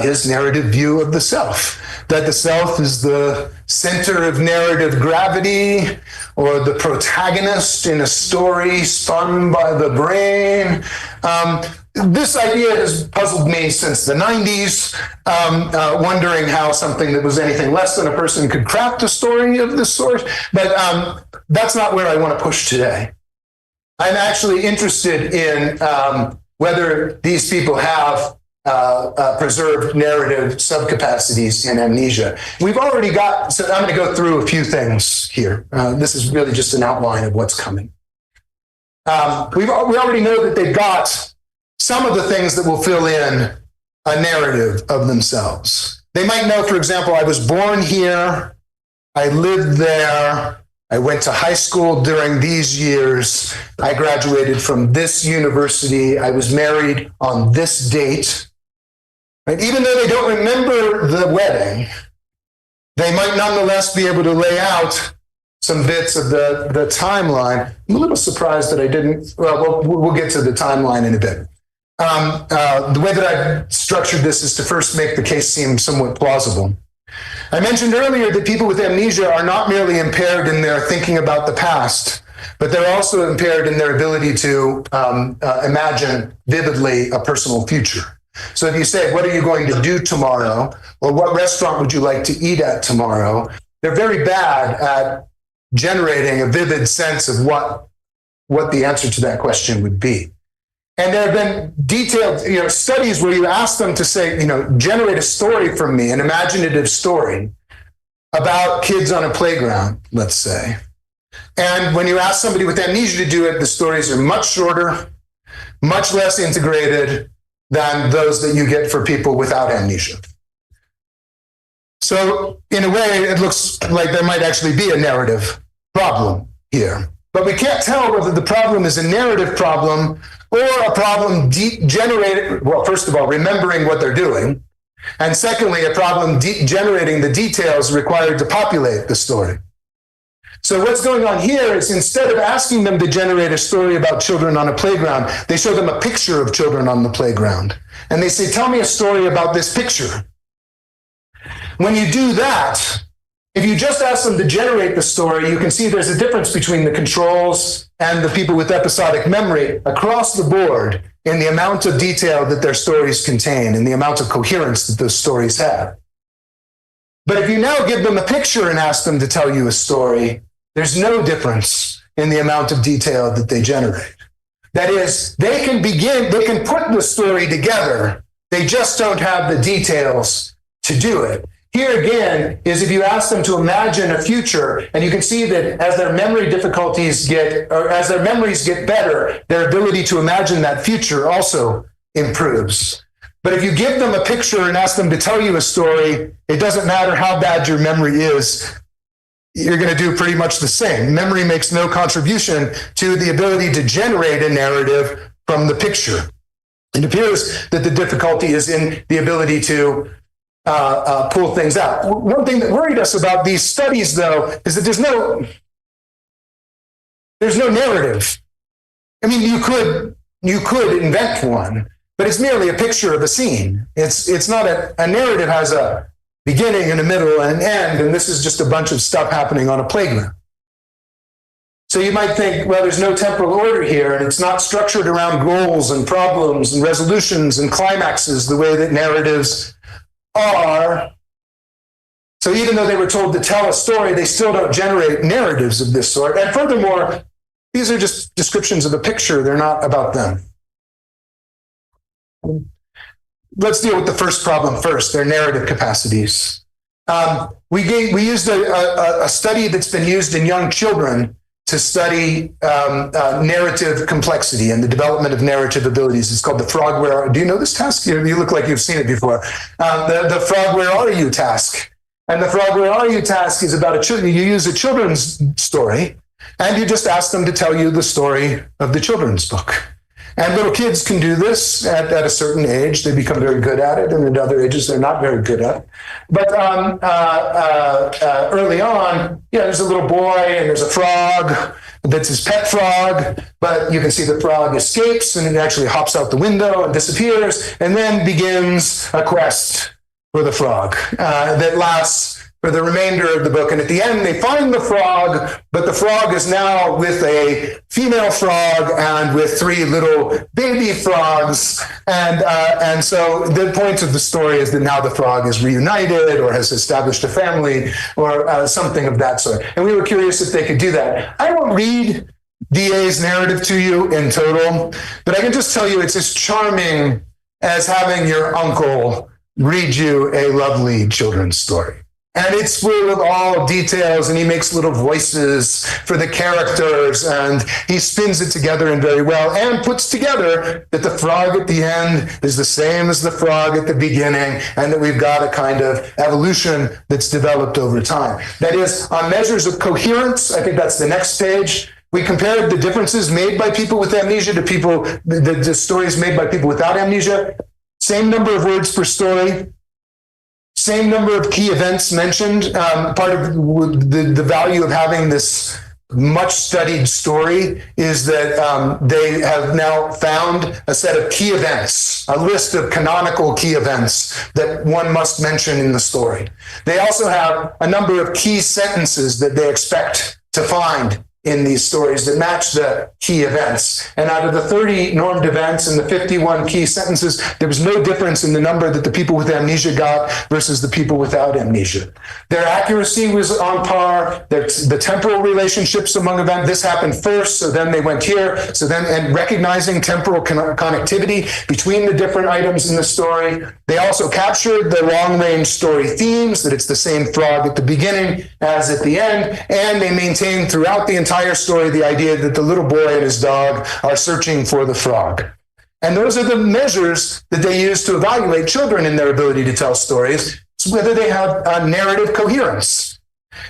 his narrative view of the self, that the self is the center of narrative gravity, or the protagonist in a story spun by the brain. This idea has puzzled me since the 90s, wondering how something that was anything less than a person could craft a story of this sort. But that's not where I want to push today. I'm actually interested in whether these people have preserved narrative subcapacities in amnesia. We've already got, so I'm going to go through a few things here. This is really just an outline of what's coming. We already know that they've got some of the things that will fill in a narrative of themselves. They might know, for example, I was born here, I lived there, I went to high school during these years, I graduated from this university, I was married on this date. Right? Even though they don't remember the wedding, they might nonetheless be able to lay out some bits of the timeline. I'm a little surprised that I didn't, well, we'll get to the timeline in a bit. The way that I've structured this is to first make the case seem somewhat plausible. I mentioned earlier that people with amnesia are not merely impaired in their thinking about the past, but they're also impaired in their ability to imagine vividly a personal future. So if you say, what are you going to do tomorrow? Or what restaurant would you like to eat at tomorrow? They're very bad at generating a vivid sense of what the answer to that question would be. And there have been detailed, studies where you ask them to say, generate a story from me, an imaginative story about kids on a playground, let's say. And when you ask somebody with amnesia to do it, the stories are much shorter, much less integrated than those that you get for people without amnesia. So in a way, it looks like there might actually be a narrative problem here. But we can't tell whether the problem is a narrative problem or a problem generated, well, first of all, remembering what they're doing, and secondly, a problem generating the details required to populate the story. So what's going on here is instead of asking them to generate a story about children on a playground, they show them a picture of children on the playground. And they say, tell me a story about this picture. When you do that, if you just ask them to generate the story, you can see there's a difference between the controls and the people with episodic memory across the board in the amount of detail that their stories contain and the amount of coherence that those stories have. But if you now give them a picture and ask them to tell you a story, there's no difference in the amount of detail that they generate. That is, they can put the story together, they just don't have the details to do it. Here again is if you ask them to imagine a future, and you can see that as their memory difficulties as their memories get better, their ability to imagine that future also improves. But if you give them a picture and ask them to tell you a story, it doesn't matter how bad your memory is, you're going to do pretty much the same. Memory makes no contribution to the ability to generate a narrative from the picture. It appears that the difficulty is in the ability to pull things out. One thing that worried us about these studies, though, is that there's no narrative. I mean, you could invent one, but it's merely a picture of a scene. It's not a narrative has a beginning and a middle and an end, and this is just a bunch of stuff happening on a playground. So you might think, well, there's no temporal order here, and it's not structured around goals and problems and resolutions and climaxes the way that narratives are. So even though they were told to tell a story, they still don't generate narratives of this sort. And furthermore, these are just descriptions of a picture. They're not about them. Let's deal with the first problem first, their narrative capacities. We used a study that's been used in young children to study narrative complexity and the development of narrative abilities. It's called the frog, where, do you know this task? You look like you've seen it before. The frog, where are you task. And the frog, where are you task is about you use a children's story, and you just ask them to tell you the story of the children's book. And little kids can do this at a certain age. They become very good at it, and at other ages, they're not very good at it. But early on, there's a little boy, and there's a frog that's his pet frog, but you can see the frog escapes, and it actually hops out the window and disappears, and then begins a quest for the frog that lasts for the remainder of the book. And at the end, they find the frog, but the frog is now with a female frog and with 3 little baby frogs. And so the point of the story is that now the frog is reunited or has established a family or something of that sort. And we were curious if they could do that. I won't read DA's narrative to you in total, but I can just tell you it's as charming as having your uncle read you a lovely children's story. And it's full of all details, and he makes little voices for the characters, and he spins it together in very well, and puts together that the frog at the end is the same as the frog at the beginning, and that we've got a kind of evolution that's developed over time. That is, on measures of coherence, I think that's the next page, we compared the differences made by people with amnesia to the stories made by people without amnesia. Same number of words per story. Same number of key events mentioned. Part of the value of having this much studied story is that they have now found a set of key events, a list of canonical key events that one must mention in the story. They also have a number of key sentences that they expect to find in these stories that match the key events. And out of the 30 normed events and the 51 key sentences, there was no difference in the number that the people with amnesia got versus the people without amnesia. Their accuracy was on par. The temporal relationships among events, this happened first, so then they went here. So then, and recognizing temporal connectivity between the different items in the story. They also captured the long-range story themes, that it's the same frog at the beginning as at the end, and they maintained throughout the entire story the idea that the little boy and his dog are searching for the frog. And those are the measures that they use to evaluate children in their ability to tell stories, whether they have a narrative coherence.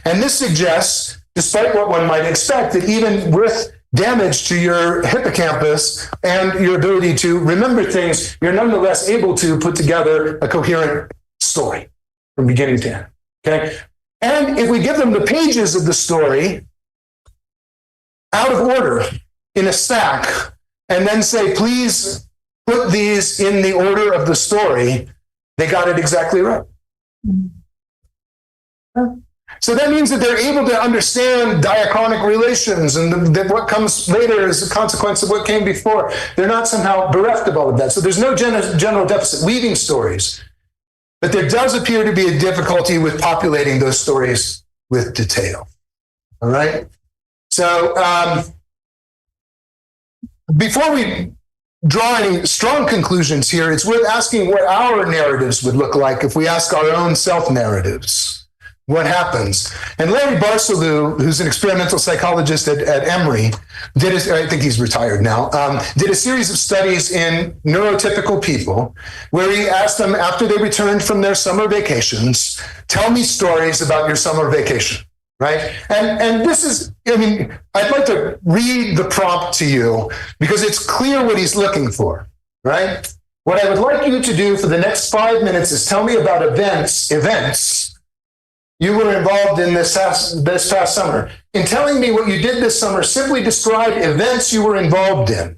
And this suggests, despite what one might expect, that even with damage to your hippocampus and your ability to remember things, you're nonetheless able to put together a coherent story from beginning to end. Okay? And if we give them the pages of the story out of order in a stack, and then say, please put these in the order of the story, they got it exactly right. So that means that they're able to understand diachronic relations, and that what comes later is a consequence of what came before. They're not somehow bereft of all of that. So there's no general deficit weaving stories. But there does appear to be a difficulty with populating those stories with detail. All right? So before we draw any strong conclusions here, it's worth asking what our narratives would look like if we ask our own self-narratives. What happens? And Larry Barsalou, who's an experimental psychologist at Emory, I think he's retired now, did a series of studies in neurotypical people where he asked them, after they returned from their summer vacations, tell me stories about your summer vacation, right? And this is, I mean, I'd like to read the prompt to you because it's clear what he's looking for, right? What I would like you to do for the next 5 minutes is tell me about events you were involved in this past summer. In telling me what you did this summer, simply describe events you were involved in.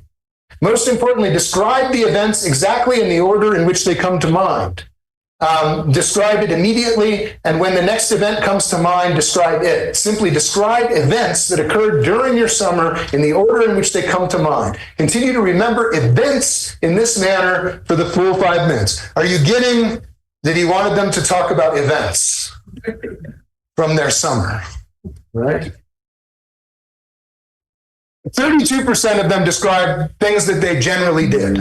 Most importantly, describe the events exactly in the order in which they come to mind. Describe it immediately, and when the next event comes to mind, describe it. Simply describe events that occurred during your summer in the order in which they come to mind. Continue to remember events in this manner for the full 5 minutes. Are you getting that he wanted them to talk about events from their summer, right? 32% of them described things that they generally did.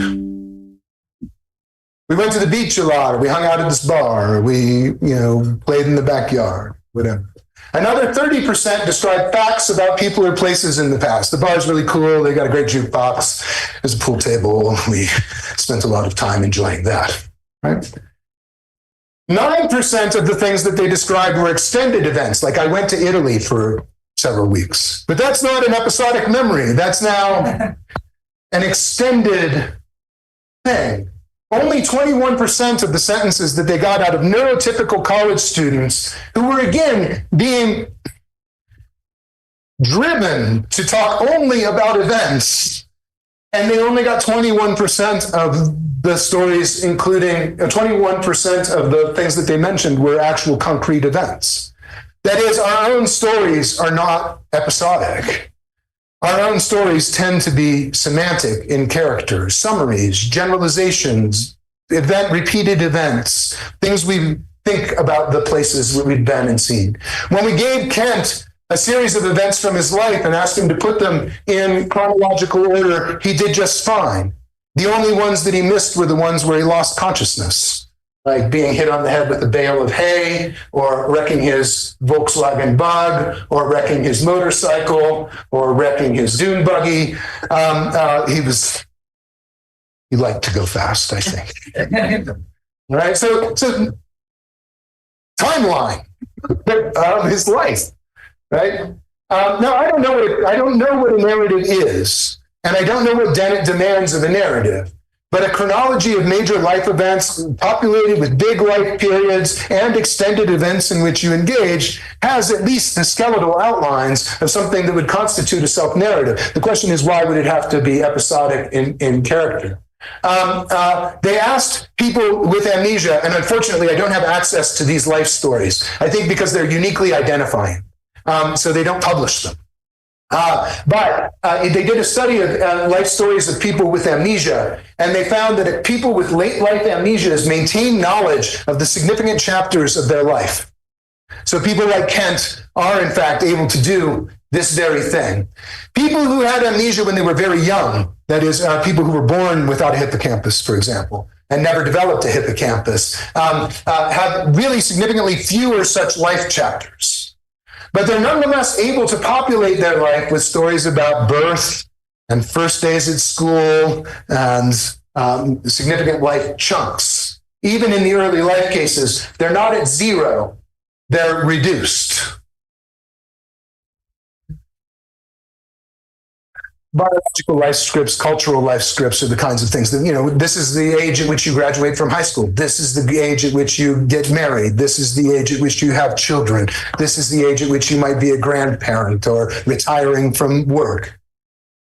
We went to the beach a lot, or we hung out at this bar, or we, played in the backyard, whatever. Another 30% described facts about people or places in the past. The bar's really cool. They got a great jukebox. There's a pool table. We spent a lot of time enjoying that, right? 9% of the things that they described were extended events, like I went to Italy for several weeks. But that's not an episodic memory. That's now an extended thing. Only 21% of the sentences that they got out of neurotypical college students, who were, again, being driven to talk only about events, and they only got 21% of the stories, including 21% of the things that they mentioned were actual concrete events. That is, our own stories are not episodic. Our own stories tend to be semantic in character, summaries, generalizations, repeated events, things we think about the places where we've been and seen. When we gave Kent a series of events from his life and asked him to put them in chronological order, he did just fine. The only ones that he missed were the ones where he lost consciousness, like being hit on the head with a bale of hay, or wrecking his Volkswagen Bug, or wrecking his motorcycle, or wrecking his dune buggy. He liked to go fast, I think. All right, so timeline of his life, right? Now, I don't know what a narrative is. And I don't know what demands of a narrative, but a chronology of major life events populated with big life periods and extended events in which you engage has at least the skeletal outlines of something that would constitute a self-narrative. The question is, why would it have to be episodic in character? They asked people with amnesia, and unfortunately, I don't have access to these life stories. I think because they're uniquely identifying, so they don't publish them. But they did a study of life stories of people with amnesia, and they found that if people with late life amnesias maintain knowledge of the significant chapters of their life. So people like Kent are, in fact, able to do this very thing. People who had amnesia when they were very young, that is, people who were born without a hippocampus, for example, and never developed a hippocampus, have really significantly fewer such life chapters. But they're nonetheless able to populate their life with stories about birth and first days at school and significant life chunks. Even in the early life cases, they're not at zero, they're reduced. Biological life scripts, cultural life scripts are the kinds of things that, this is the age at which you graduate from high school. This is the age at which you get married. This is the age at which you have children. This is the age at which you might be a grandparent or retiring from work.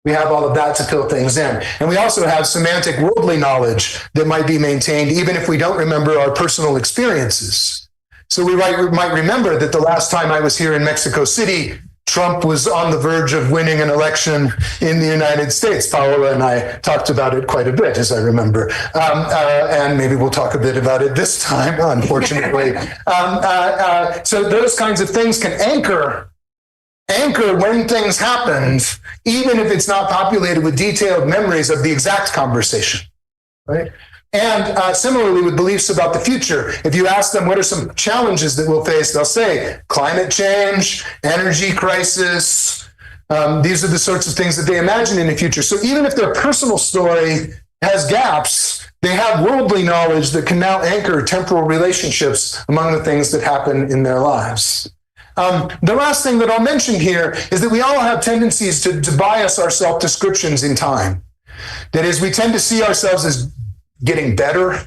We have all of that to fill things in. And we also have semantic worldly knowledge that might be maintained even if we don't remember our personal experiences. So we might remember that the last time I was here in Mexico City, Trump was on the verge of winning an election in the United States. Paola and I talked about it quite a bit, as I remember. And maybe we'll talk a bit about it this time, unfortunately. So those kinds of things can anchor when things happened, even if it's not populated with detailed memories of the exact conversation, right? And similarly with beliefs about the future, if you ask them what are some challenges that we'll face, they'll say climate change, energy crisis. These are the sorts of things that they imagine in the future. So even if their personal story has gaps, they have worldly knowledge that can now anchor temporal relationships among the things that happen in their lives. The last thing that I'll mention here is that we all have tendencies to bias our self-descriptions in time. That is, we tend to see ourselves as getting better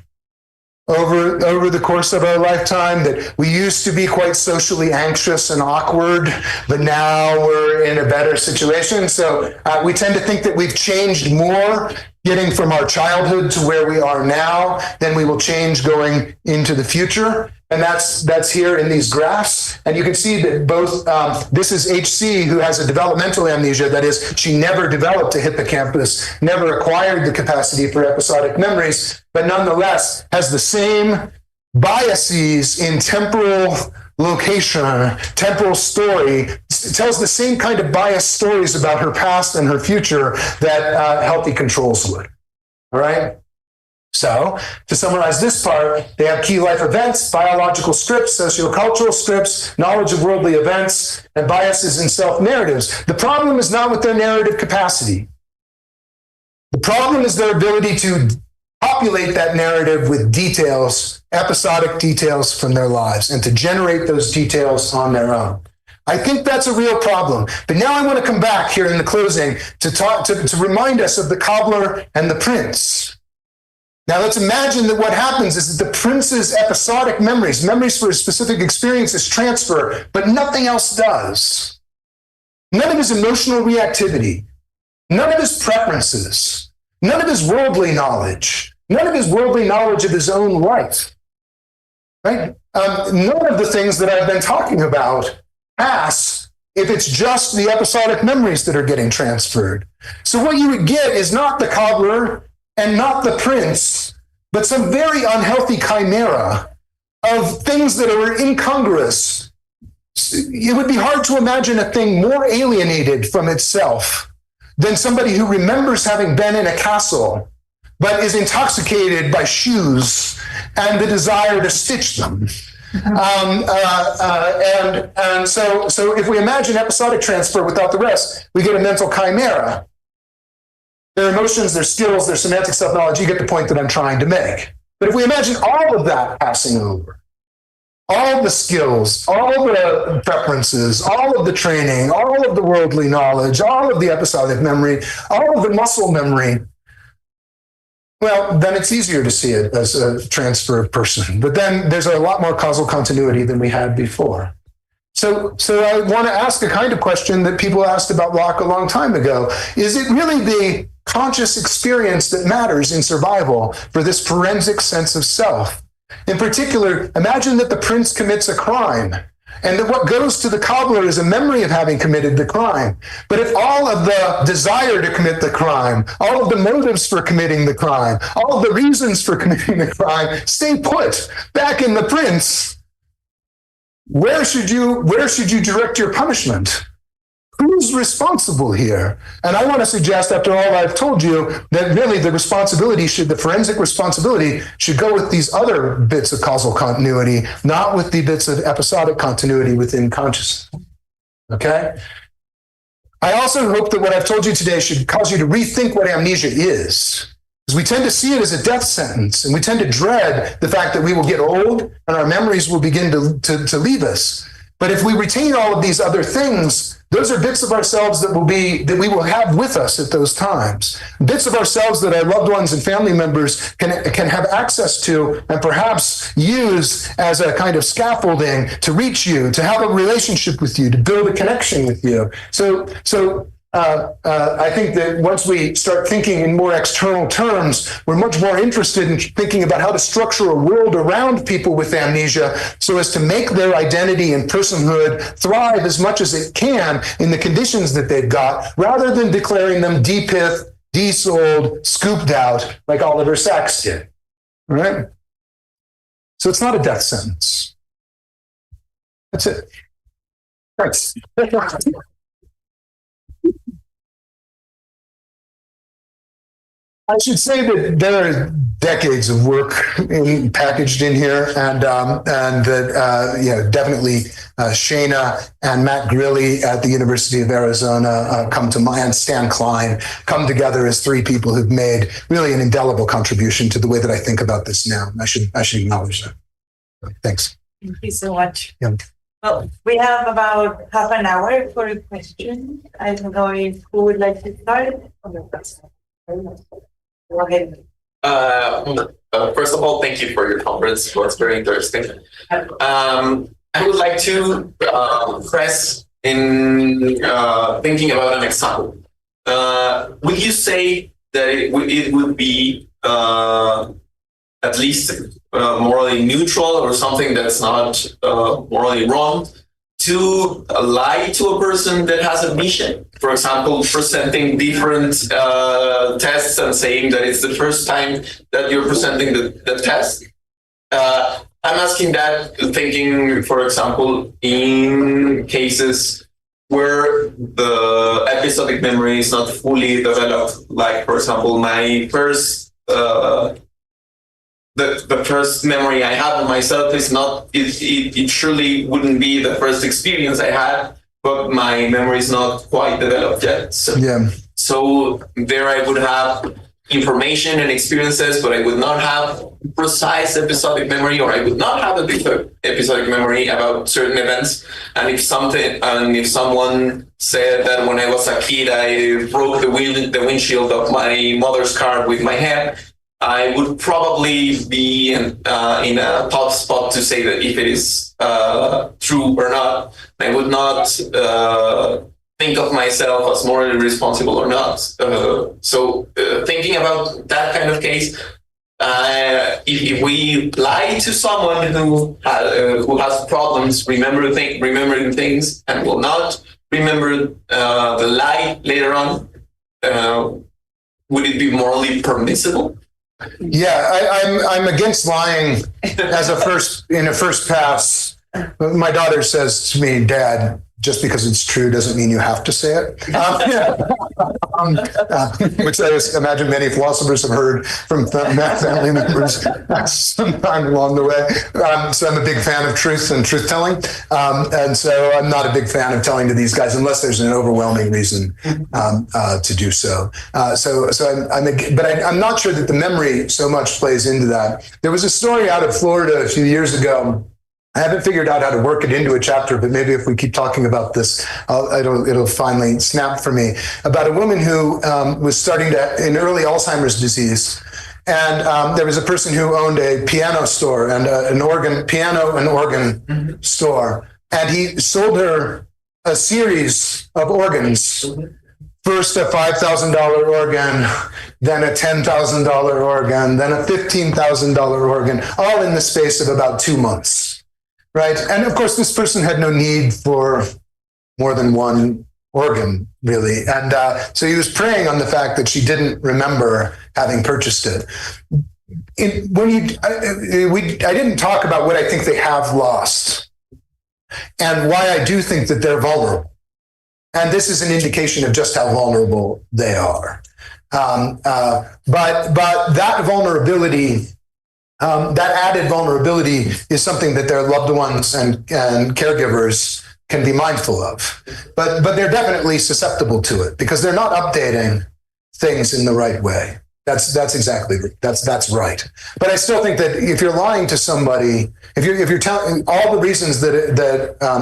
over the course of our lifetime, that we used to be quite socially anxious and awkward, but now we're in a better situation. So we tend to think that we've changed more getting from our childhood to where we are now than we will change going into the future. And that's here in these graphs. And you can see that both, this is HC, who has a developmental amnesia. That is, she never developed a hippocampus, never acquired the capacity for episodic memories, but nonetheless has the same biases in temporal location, temporal story. It tells the same kind of biased stories about her past and her future that healthy controls would. All right? So, to summarize this part, they have key life events, biological scripts, sociocultural scripts, knowledge of worldly events, and biases in self-narratives. The problem is not with their narrative capacity. The problem is their ability to populate that narrative with details, episodic details from their lives, and to generate those details on their own. I think that's a real problem. But now I want to come back here in the closing to remind us of the cobbler and the prince. Now let's imagine that what happens is that the prince's episodic memories for specific experiences transfer, but nothing else does. None of his emotional reactivity, none of his preferences, none of his worldly knowledge, none of his worldly knowledge of his own life, right? None of the things that I've been talking about pass if it's just the episodic memories that are getting transferred. So what you would get is not the cobbler and not the prince, but some very unhealthy chimera of things that are incongruous. It would be hard to imagine a thing more alienated from itself than somebody who remembers having been in a castle, but is intoxicated by shoes and the desire to stitch them. So if we imagine episodic transfer without the rest, we get a mental chimera. Their emotions, their skills, their semantic self-knowledge, you get the point that I'm trying to make. But if we imagine all of that passing over, all the skills, all the preferences, all of the training, all of the worldly knowledge, all of the episodic memory, all of the muscle memory, well, then it's easier to see it as a transfer of person. But then there's a lot more causal continuity than we had before. So I want to ask a kind of question that people asked about Locke a long time ago. Is it really the conscious experience that matters in survival for this forensic sense of self? In particular, imagine that the prince commits a crime and that what goes to the cobbler is a memory of having committed the crime. But if all of the desire to commit the crime, all of the motives for committing the crime, all of the reasons for committing the crime stay put back in the prints, where should you direct your punishment? Who's responsible here? And I want to suggest, after all I've told you, that really the forensic responsibility should go with these other bits of causal continuity, not with the bits of episodic continuity within consciousness. Okay? I also hope that what I've told you today should cause you to rethink what amnesia is. Because we tend to see it as a death sentence, and we tend to dread the fact that we will get old and our memories will begin to leave us. But if we retain all of these other things, those are bits of ourselves that we will have with us at those times. Bits of ourselves that our loved ones and family members can have access to and perhaps use as a kind of scaffolding to reach you, to have a relationship with you, to build a connection with you. So I think that once we start thinking in more external terms, we're much more interested in thinking about how to structure a world around people with amnesia so as to make their identity and personhood thrive as much as it can in the conditions that they've got, rather than declaring them de-pith, de-souled, scooped out like Oliver Sacks did. All right? So it's not a death sentence. That's it. Thanks. I should say that there are decades of work packaged in here, and that definitely Shana and Matt Grilly at the University of Arizona come to mind, and Stan Klein come together as three people who've made really an indelible contribution to the way that I think about this now. I should acknowledge that. Thanks. Thank you so much. Yeah. Well, we have about half an hour for a question. I don't know if who would like to start. Go ahead. First of all, thank you for your conference. It was very interesting. I would like to press in thinking about an example. Would you say that it would be at least morally neutral or something that's not morally wrong to lie to a person that has amnesia? For example, presenting different tests and saying that it's the first time that you're presenting the test. I'm asking that thinking, for example, in cases where the episodic memory is not fully developed, like, for example, my first the first memory I have of myself is not, it surely wouldn't be the first experience I had, but my memory is not quite developed yet. So there I would have information and experiences, but I would not have precise episodic memory, or I would not have a episodic memory about certain events. And if someone said that when I was a kid, I broke the windshield of my mother's car with my head, I would probably be in a tough spot to say that if it is true or not. I would not think of myself as morally responsible or not. So thinking about that kind of case, if we lie to someone who has problems remembering things and will not remember the lie later on, would it be morally permissible? Yeah, I'm against lying in a first pass. My daughter says to me, "Dad, just because it's true doesn't mean you have to say it," which I imagine many philosophers have heard from family members sometime along the way. So I'm a big fan of truth and truth-telling, and so I'm not a big fan of telling to these guys unless there's an overwhelming reason to do so. But I'm not sure that the memory so much plays into that. There was a story out of Florida a few years ago. I haven't figured out how to work it into a chapter, but maybe if we keep talking about this, it'll finally snap for me. About a woman who was starting in early Alzheimer's disease. And there was a person who owned a piano store and piano and organ store. And he sold her a series of organs. First a $5,000 organ, then a $10,000 organ, then a $15,000 organ, all in the space of about 2 months. right? And of course, this person had no need for more than one organ, really. And so he was preying on the fact that she didn't remember having purchased it. I didn't talk about what I think they have lost and why I do think that they're vulnerable. And this is an indication of just how vulnerable they are. But that vulnerability, that added vulnerability is something that their loved ones and caregivers can be mindful of. But they're definitely susceptible to it because they're not updating things in the right way. That's right. But I still think that if you're lying to somebody, if you're telling all the reasons that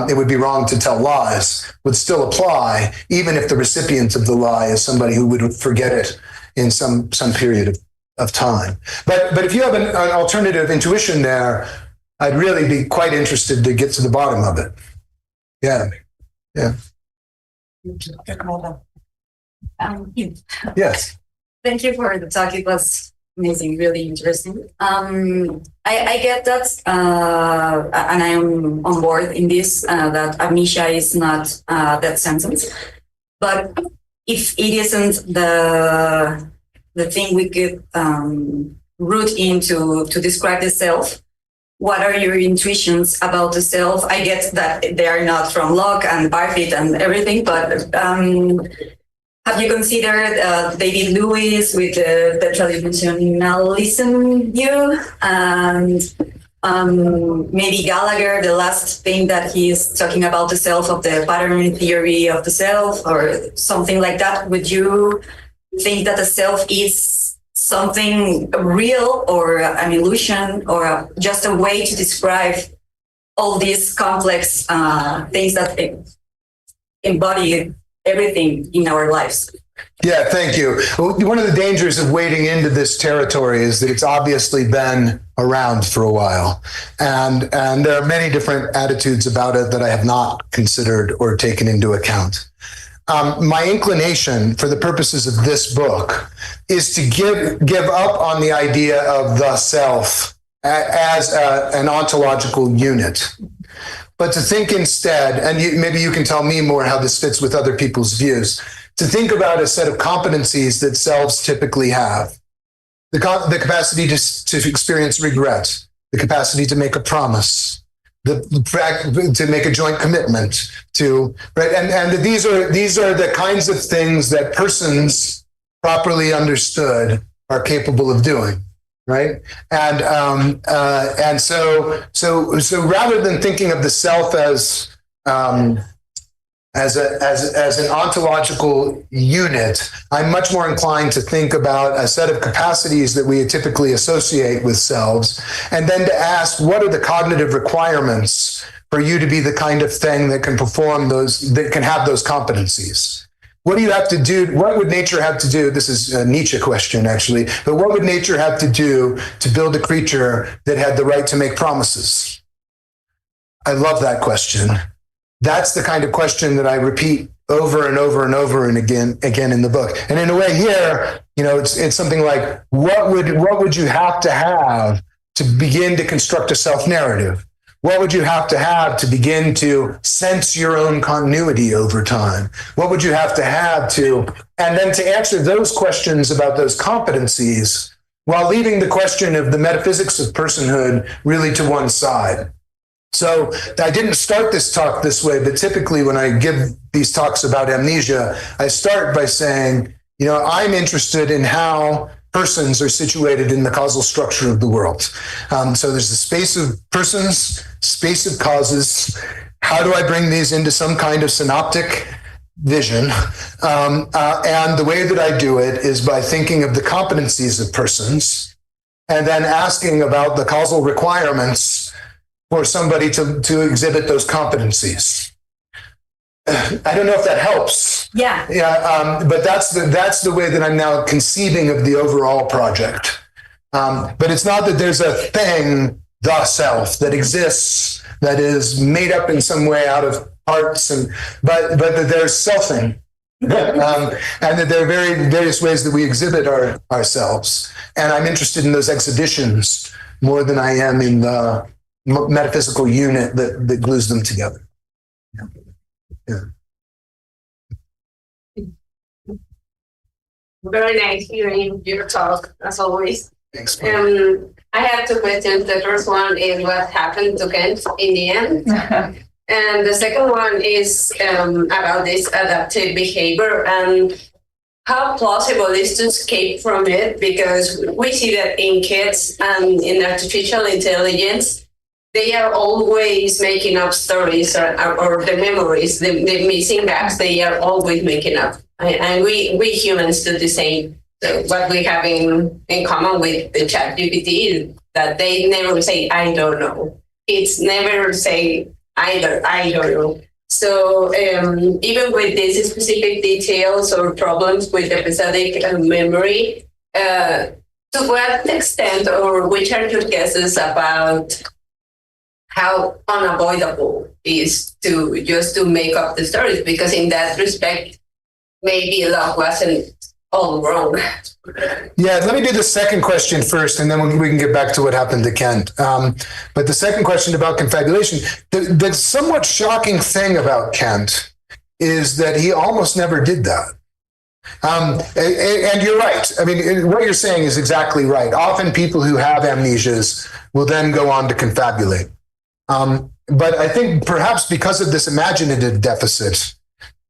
it would be wrong to tell lies would still apply, even if the recipient of the lie is somebody who would forget it in some period of time. But if you have an alternative intuition there, I'd really be quite interested to get to the bottom of it. Yeah. Yes. Thank you for the talk. It was amazing, really interesting. I get that, and I am on board in this, that amnesia is not that sentence. But if it isn't the thing we could root into to describe the self, what are your intuitions about the self? I get that they are not from Locke and Barfitt and everything, but have you considered David Lewis with the traditionalism view, and maybe Gallagher, the last thing that he's talking about the self, of the pattern theory of the self, or something like that? Would you think that the self is something real or an illusion or just a way to describe all these complex things that embody everything in our lives? Yeah, thank you. One of the dangers of wading into this territory is that it's obviously been around for a while. And there are many different attitudes about it that I have not considered or taken into account. My inclination for the purposes of this book is to give up on the idea of the self as an ontological unit, but to think instead, and maybe you can tell me more how this fits with other people's views, to think about a set of competencies that selves typically have. The capacity to experience regret, the capacity to make a promise, to make a joint commitment, right? And these are the kinds of things that persons properly understood are capable of doing. Right. And so rather than thinking of the self as an ontological unit, I'm much more inclined to think about a set of capacities that we typically associate with selves, and then to ask, what are the cognitive requirements for you to be the kind of thing that can perform those, that can have those competencies? What do you have to do? What would nature have to do? This is a Nietzsche question, actually. But what would nature have to do to build a creature that had the right to make promises? I love that question. That's the kind of question that I repeat over and over and over and again in the book. And in a way here, it's something like, what would you have to begin to construct a self-narrative? What would you have to begin to sense your own continuity over time? What would you have to, and then to answer those questions about those competencies while leaving the question of the metaphysics of personhood really to one side. So I didn't start this talk this way, but typically when I give these talks about amnesia, I start by saying, I'm interested in how persons are situated in the causal structure of the world. So there's the space of persons, space of causes. How do I bring these into some kind of synoptic vision? And the way that I do it is by thinking of the competencies of persons and then asking about the causal requirements for somebody to exhibit those competencies. I don't know if that helps. Yeah. But that's the way that I'm now conceiving of the overall project. But it's not that there's a thing, the self, that exists, that is made up in some way out of parts, but that there's selfing. And that there are various ways that we exhibit ourselves. And I'm interested in those exhibitions more than I am in the metaphysical unit that glues them together. Yeah. Very nice hearing your talk, as always. Thanks. I have two questions. The first one is what happened to Kent in the end. And the second one is about this adaptive behavior and how plausible is to escape from it, because we see that in kids and in artificial intelligence, they are always making up stories or the memories, the missing gaps, they are always making up. And we humans do the same. So what we have in common with the ChatGPT is that they never say, I don't know. It's never say either, I don't know. So even with these specific details or problems with episodic memory, to what extent or which are your guesses about how unavoidable is to just to make up the stories? Because in that respect, maybe love wasn't all wrong. Yeah, let me do the second question first, and then we can get back to what happened to Kent. But the second question about confabulation, the somewhat shocking thing about Kent is that he almost never did that. And you're right. I mean, what you're saying is exactly right. Often people who have amnesias will then go on to confabulate. But I think perhaps because of this imaginative deficit,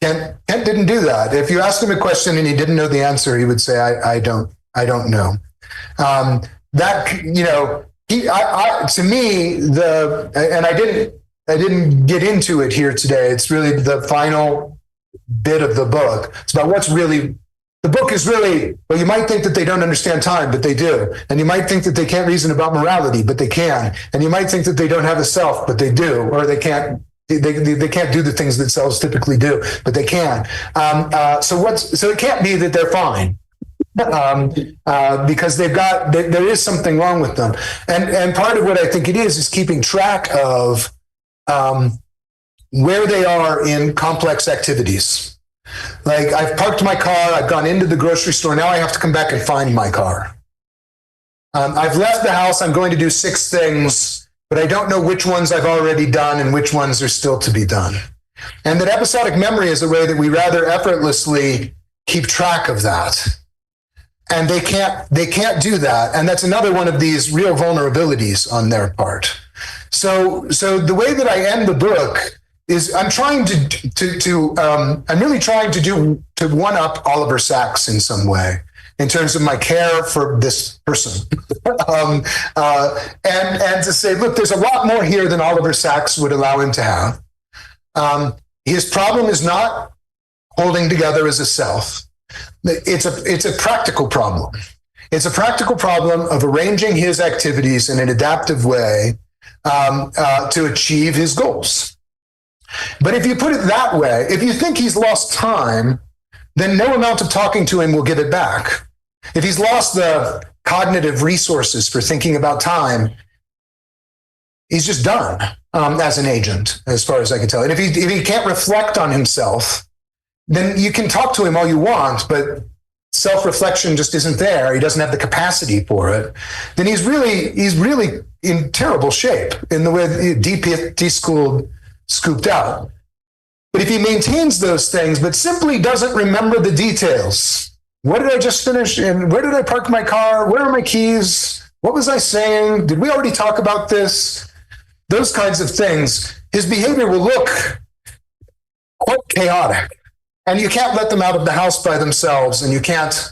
Kent didn't do that. If you asked him a question and he didn't know the answer, he would say, I don't know. That, you know, to me, and I didn't get into it here today. It's really the final bit of the book. It's about the book is really, well, you might think that they don't understand time, but they do. And you might think that they can't reason about morality, but they can. And you might think that they don't have a self, but they do, or they can't. They can't do the things that cells typically do, but they can. So it can't be that they're fine, because there is something wrong with them. And part of what I think it is keeping track of where they are in complex activities. Like, I've parked my car, I've gone into the grocery store, now I have to come back and find my car. I've left the house, I'm going to do 6 things, but I don't know which ones I've already done and which ones are still to be done. And that episodic memory is a way that we rather effortlessly keep track of that. And they can't do that. And that's another one of these real vulnerabilities on their part. So the way that I end the book is I'm trying I'm really trying to one up Oliver Sacks in some way, in terms of my care for this person. And to say, look, there's a lot more here than Oliver Sacks would allow him to have. His problem is not holding together as a self. It's a practical problem. It's a practical problem of arranging his activities in an adaptive way to achieve his goals. But if you put it that way, if you think he's lost time, then no amount of talking to him will give it back. If he's lost the cognitive resources for thinking about time, he's just done as an agent, as far as I can tell. And if he can't reflect on himself, then you can talk to him all you want, but self-reflection just isn't there. He doesn't have the capacity for it. Then he's really in terrible shape in the way deschooled, scooped out. But if he maintains those things, but simply doesn't remember the details, what did I just finish? And where did I park my car? Where are my keys? What was I saying? Did we already talk about this? Those kinds of things. His behavior will look quite chaotic. And you can't let them out of the house by themselves, and you can't.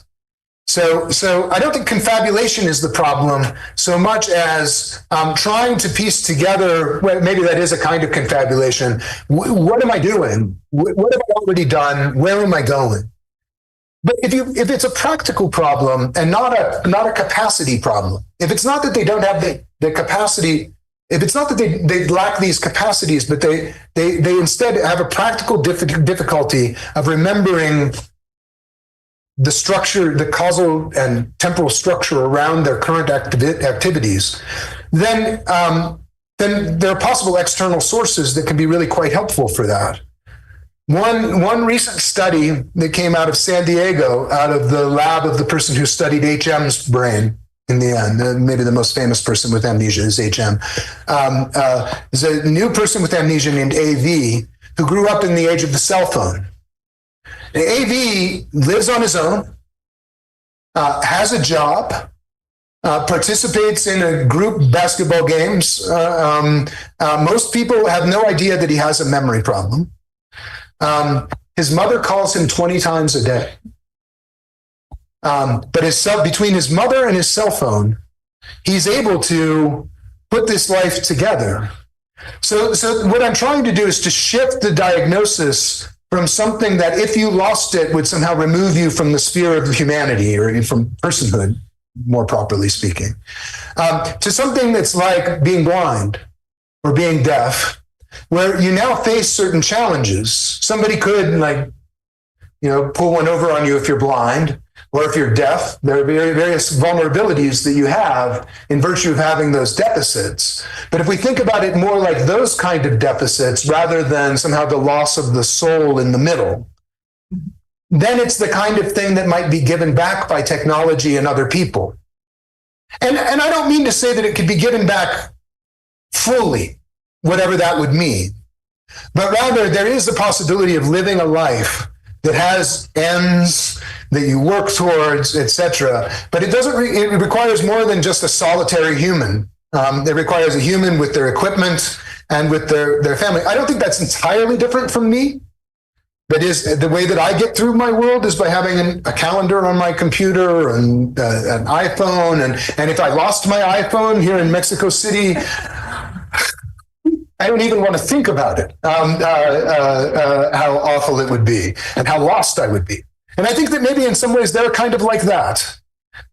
So I don't think confabulation is the problem so much as trying to piece together, well, maybe that is a kind of confabulation. What am I doing? What have I already done? Where am I going? But if it's a practical problem and not a capacity problem, if it's not that they don't have the capacity, if it's not that they lack these capacities, but they instead have a practical difficulty of remembering the structure, the causal and temporal structure around their current activities, then there are possible external sources that can be really quite helpful for that. One recent study that came out of San Diego, out of the lab of the person who studied HM's brain, in the end. Maybe the most famous person with amnesia is HM. There's a new person with amnesia named AV who grew up in the age of the cell phone. And AV lives on his own, has a job, participates in a group basketball games. Most people have no idea that he has a memory problem. His mother calls him 20 times a day. But between his mother and his cell phone, he's able to put this life together. So what I'm trying to do is to shift the diagnosis from something that if you lost it would somehow remove you from the sphere of humanity or from personhood, more properly speaking, to something that's like being blind or being deaf, where you now face certain challenges. Somebody could pull one over on you if you're blind, or if you're deaf. There are various vulnerabilities that you have in virtue of having those deficits. But if we think about it more like those kind of deficits rather than somehow the loss of the soul in the middle, then it's the kind of thing that might be given back by technology and other people. And I don't mean to say that it could be given back fully, whatever that would mean, but rather there is a possibility of living a life that has ends that you work towards, etc. But it doesn't. It requires more than just a solitary human. It requires a human with their equipment and with their family. I don't think that's entirely different from me. That is, the way that I get through my world is by having a calendar on my computer and an iPhone. And if I lost my iPhone here in Mexico City, I don't even want to think about it, how awful it would be and how lost I would be. And I think that maybe in some ways they're kind of like that.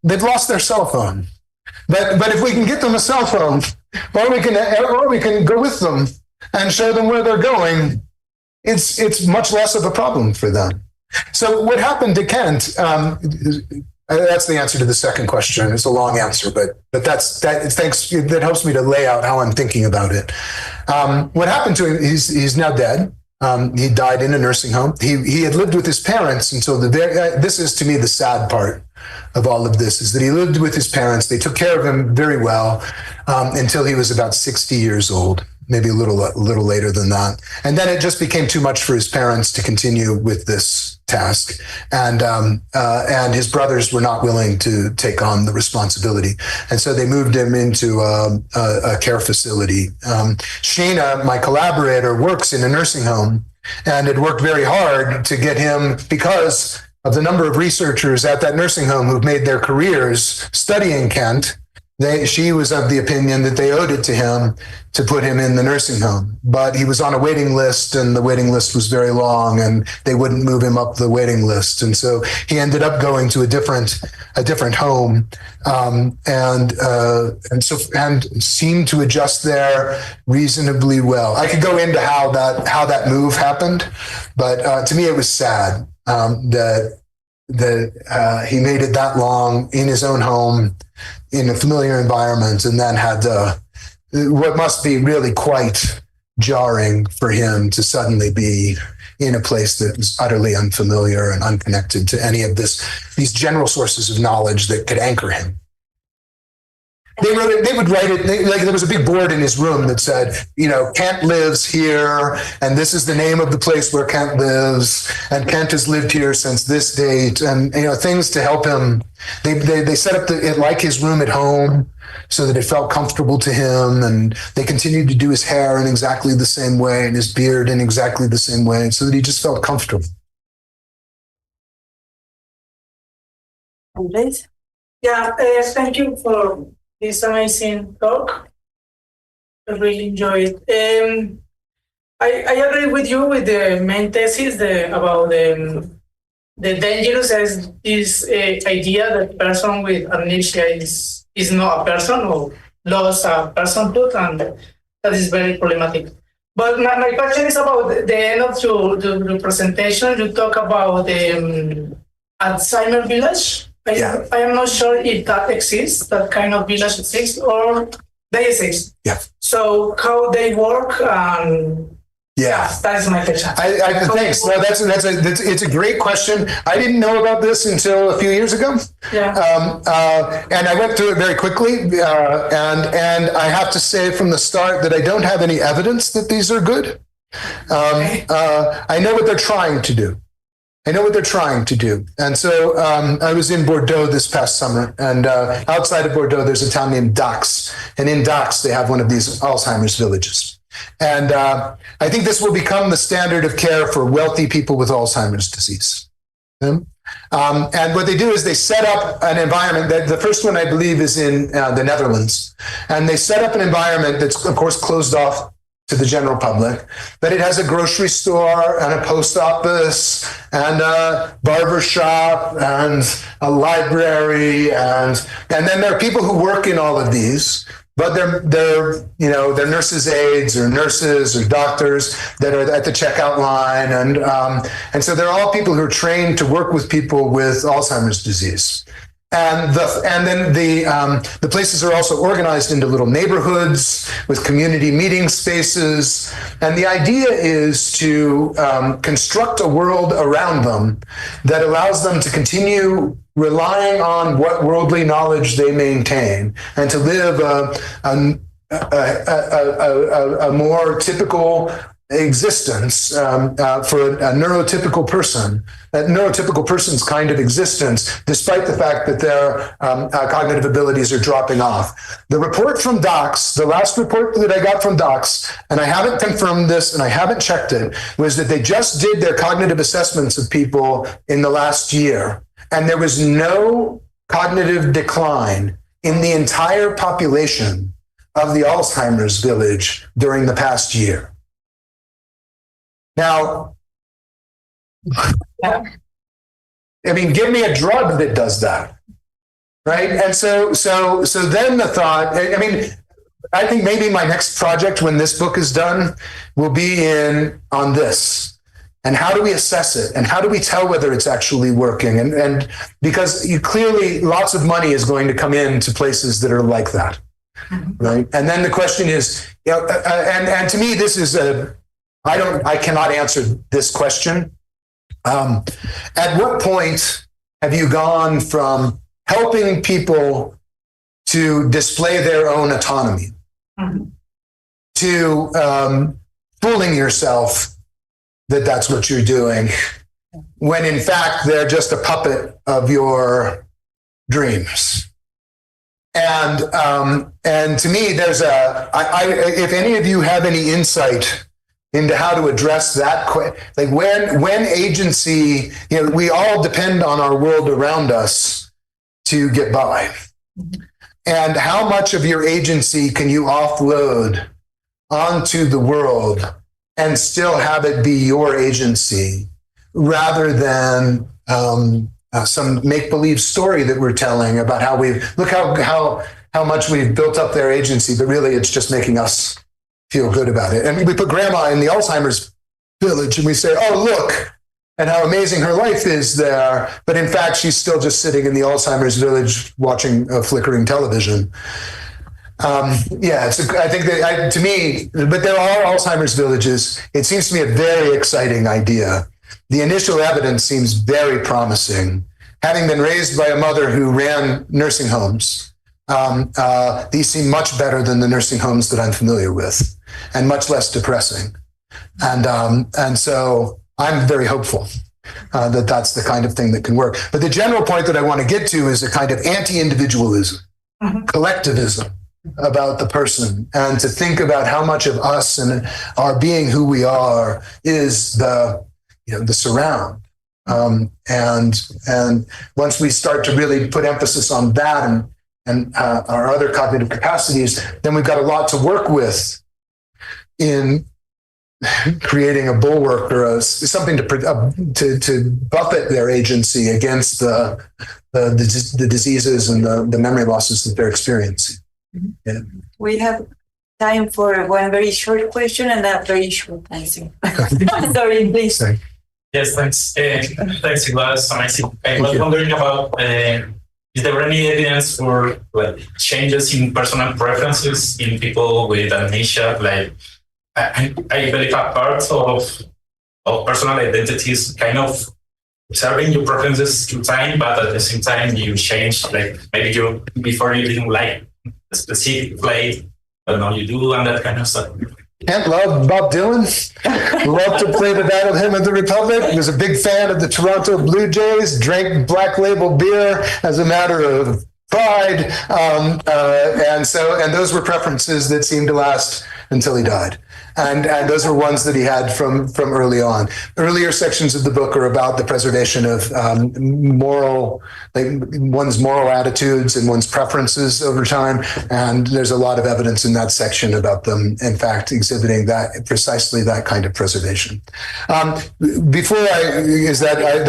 They've lost their cell phone. But if we can get them a cell phone, or we can go with them and show them where they're going, it's much less of a problem for them. So what happened to Kent, that's the answer to the second question. It's a long answer, but that helps me to lay out how I'm thinking about it. What happened to him, he's now dead. He died in a nursing home. He had lived with his parents until this is to me the sad part of all of this, is that he lived with his parents. They took care of him very well until he was about 60 years old, maybe a little later than that. And then it just became too much for his parents to continue with this task. And his brothers were not willing to take on the responsibility. And so they moved him into a care facility. Sheena, my collaborator, works in a nursing home and had worked very hard to get him, because of the number of researchers at that nursing home who've made their careers studying Kent. She was of the opinion that they owed it to him to put him in the nursing home, but he was on a waiting list and the waiting list was very long and they wouldn't move him up the waiting list. And so he ended up going to a different home, and seemed to adjust there reasonably well. I could go into how that move happened, but to me, it was sad that he made it that long in his own home, in a familiar environment, and then had what must be really quite jarring for him to suddenly be in a place that was utterly unfamiliar and unconnected to any of these general sources of knowledge that could anchor him. They would write it, there was a big board in his room that said, Kent lives here, and this is the name of the place where Kent lives, and Kent has lived here since this date, and, things to help him. They set up it like his room at home so that it felt comfortable to him, and they continued to do his hair in exactly the same way and his beard in exactly the same way so that he just felt comfortable. Yeah, thank you for this amazing talk. I really enjoyed it. I agree with you with the main thesis about the dangerous as this idea that person with amnesia is not a person or lost a personhood, and that is very problematic. But my question is about the end of the presentation. You talk about the Alzheimer village. I am not sure if that exists, that kind of village exists, or they exist. Yeah. So how they work and Yeah. That's my question. Thanks. No, it's a great question. I didn't know about this until a few years ago. Yeah. And I went through it very quickly. And I have to say from the start that I don't have any evidence that these are good. I know what they're trying to do. And so I was in Bordeaux this past summer, and outside of Bordeaux, there's a town named Dax. And in Dax, they have one of these Alzheimer's villages. And I think this will become the standard of care for wealthy people with Alzheimer's disease. And what they do is they set up an environment that the first one I believe is in the Netherlands. And they set up an environment that's of course closed off to the general public, but it has a grocery store and a post office and a barber shop and a library. And then there are people who work in all of these, but they're nurses' aides or nurses or doctors that are at the checkout line. And so they're all people who are trained to work with people with Alzheimer's disease. And then the places are also organized into little neighborhoods with community meeting spaces. And the idea is to construct a world around them that allows them to continue relying on what worldly knowledge they maintain and to live a more typical existence for a neurotypical person, that neurotypical person's kind of existence, despite the fact that their cognitive abilities are dropping off. The report from Docs, the last report that I got from Docs, and I haven't confirmed this and I haven't checked it, was that they just did their cognitive assessments of people in the last year. And there was no cognitive decline in the entire population of the Alzheimer's village during the past year. Now, I mean, give me a drug that does that, right? And so then the thought, I mean, I think maybe my next project when this book is done will be on this. And how do we assess it? And how do we tell whether it's actually working? And because clearly lots of money is going to come into places that are like that, right? And then the question is, and to me, this is I cannot answer this question. At what point have you gone from helping people to display their own autonomy to fooling yourself that that's what you're doing, when in fact they're just a puppet of your dreams? And to me, there's if any of you have any insight into how to address that, like when agency, we all depend on our world around us to get by. And how much of your agency can you offload onto the world and still have it be your agency rather than some make-believe story that we're telling about how how much we've built up their agency, but really it's just making us feel good about it. And we put grandma in the Alzheimer's village and we say, oh, look, and how amazing her life is there. But in fact, she's still just sitting in the Alzheimer's village watching a flickering television. I think that to me, but there are Alzheimer's villages. It seems to me a very exciting idea. The initial evidence seems very promising. Having been raised by a mother who ran nursing homes, these seem much better than the nursing homes that I'm familiar with, and much less depressing. And so I'm very hopeful that that's the kind of thing that can work. But the general point that I want to get to is a kind of anti-individualism, collectivism about the person, and to think about how much of us and our being who we are is the surround. And once we start to really put emphasis on that and our other cognitive capacities, then we've got a lot to work with in creating a bulwark or something to buffet their agency against the diseases and the memory losses that they're experiencing. Yeah. We have time for one very short question and a very short answer. Sorry, please. Sorry. Yes, thanks. Thanks, it was amazing. I was wondering about, is there any evidence for changes in personal preferences in people with amnesia? Like, I believe a part of personal identity is kind of observing your preferences through time, but at the same time you change. Like maybe you before you didn't like a specific play, but now you do, and that kind of stuff. Kent loved Bob Dylan, loved to play the Battle Hymn of the Republic, was a big fan of the Toronto Blue Jays, drank Black Label beer as a matter of pride. And those were preferences that seemed to last until he died. And those were ones that he had from early on. Earlier sections of the book are about the preservation of one's moral attitudes and one's preferences over time. And there's a lot of evidence in that section about them, in fact, exhibiting precisely that kind of preservation. That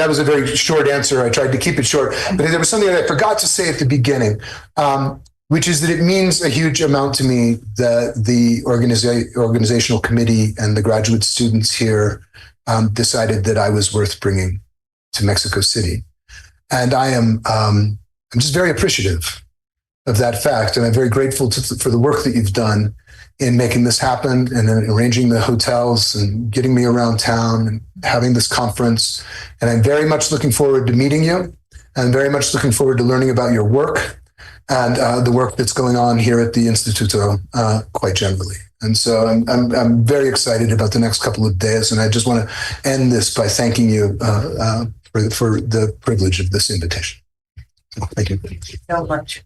was a very short answer. I tried to keep it short, but there was something that I forgot to say at the beginning. Which is that it means a huge amount to me that the organizational committee and the graduate students here decided that I was worth bringing to Mexico City. And I'm just very appreciative of that fact. And I'm very grateful for the work that you've done in making this happen and then arranging the hotels and getting me around town and having this conference. And I'm very much looking forward to meeting you. I'm very much looking forward to learning about your work and the work that's going on here at the Instituto quite generally. And so I'm very excited about the next couple of days. And I just want to end this by thanking you for the privilege of this invitation. Thank you. Thank you so much.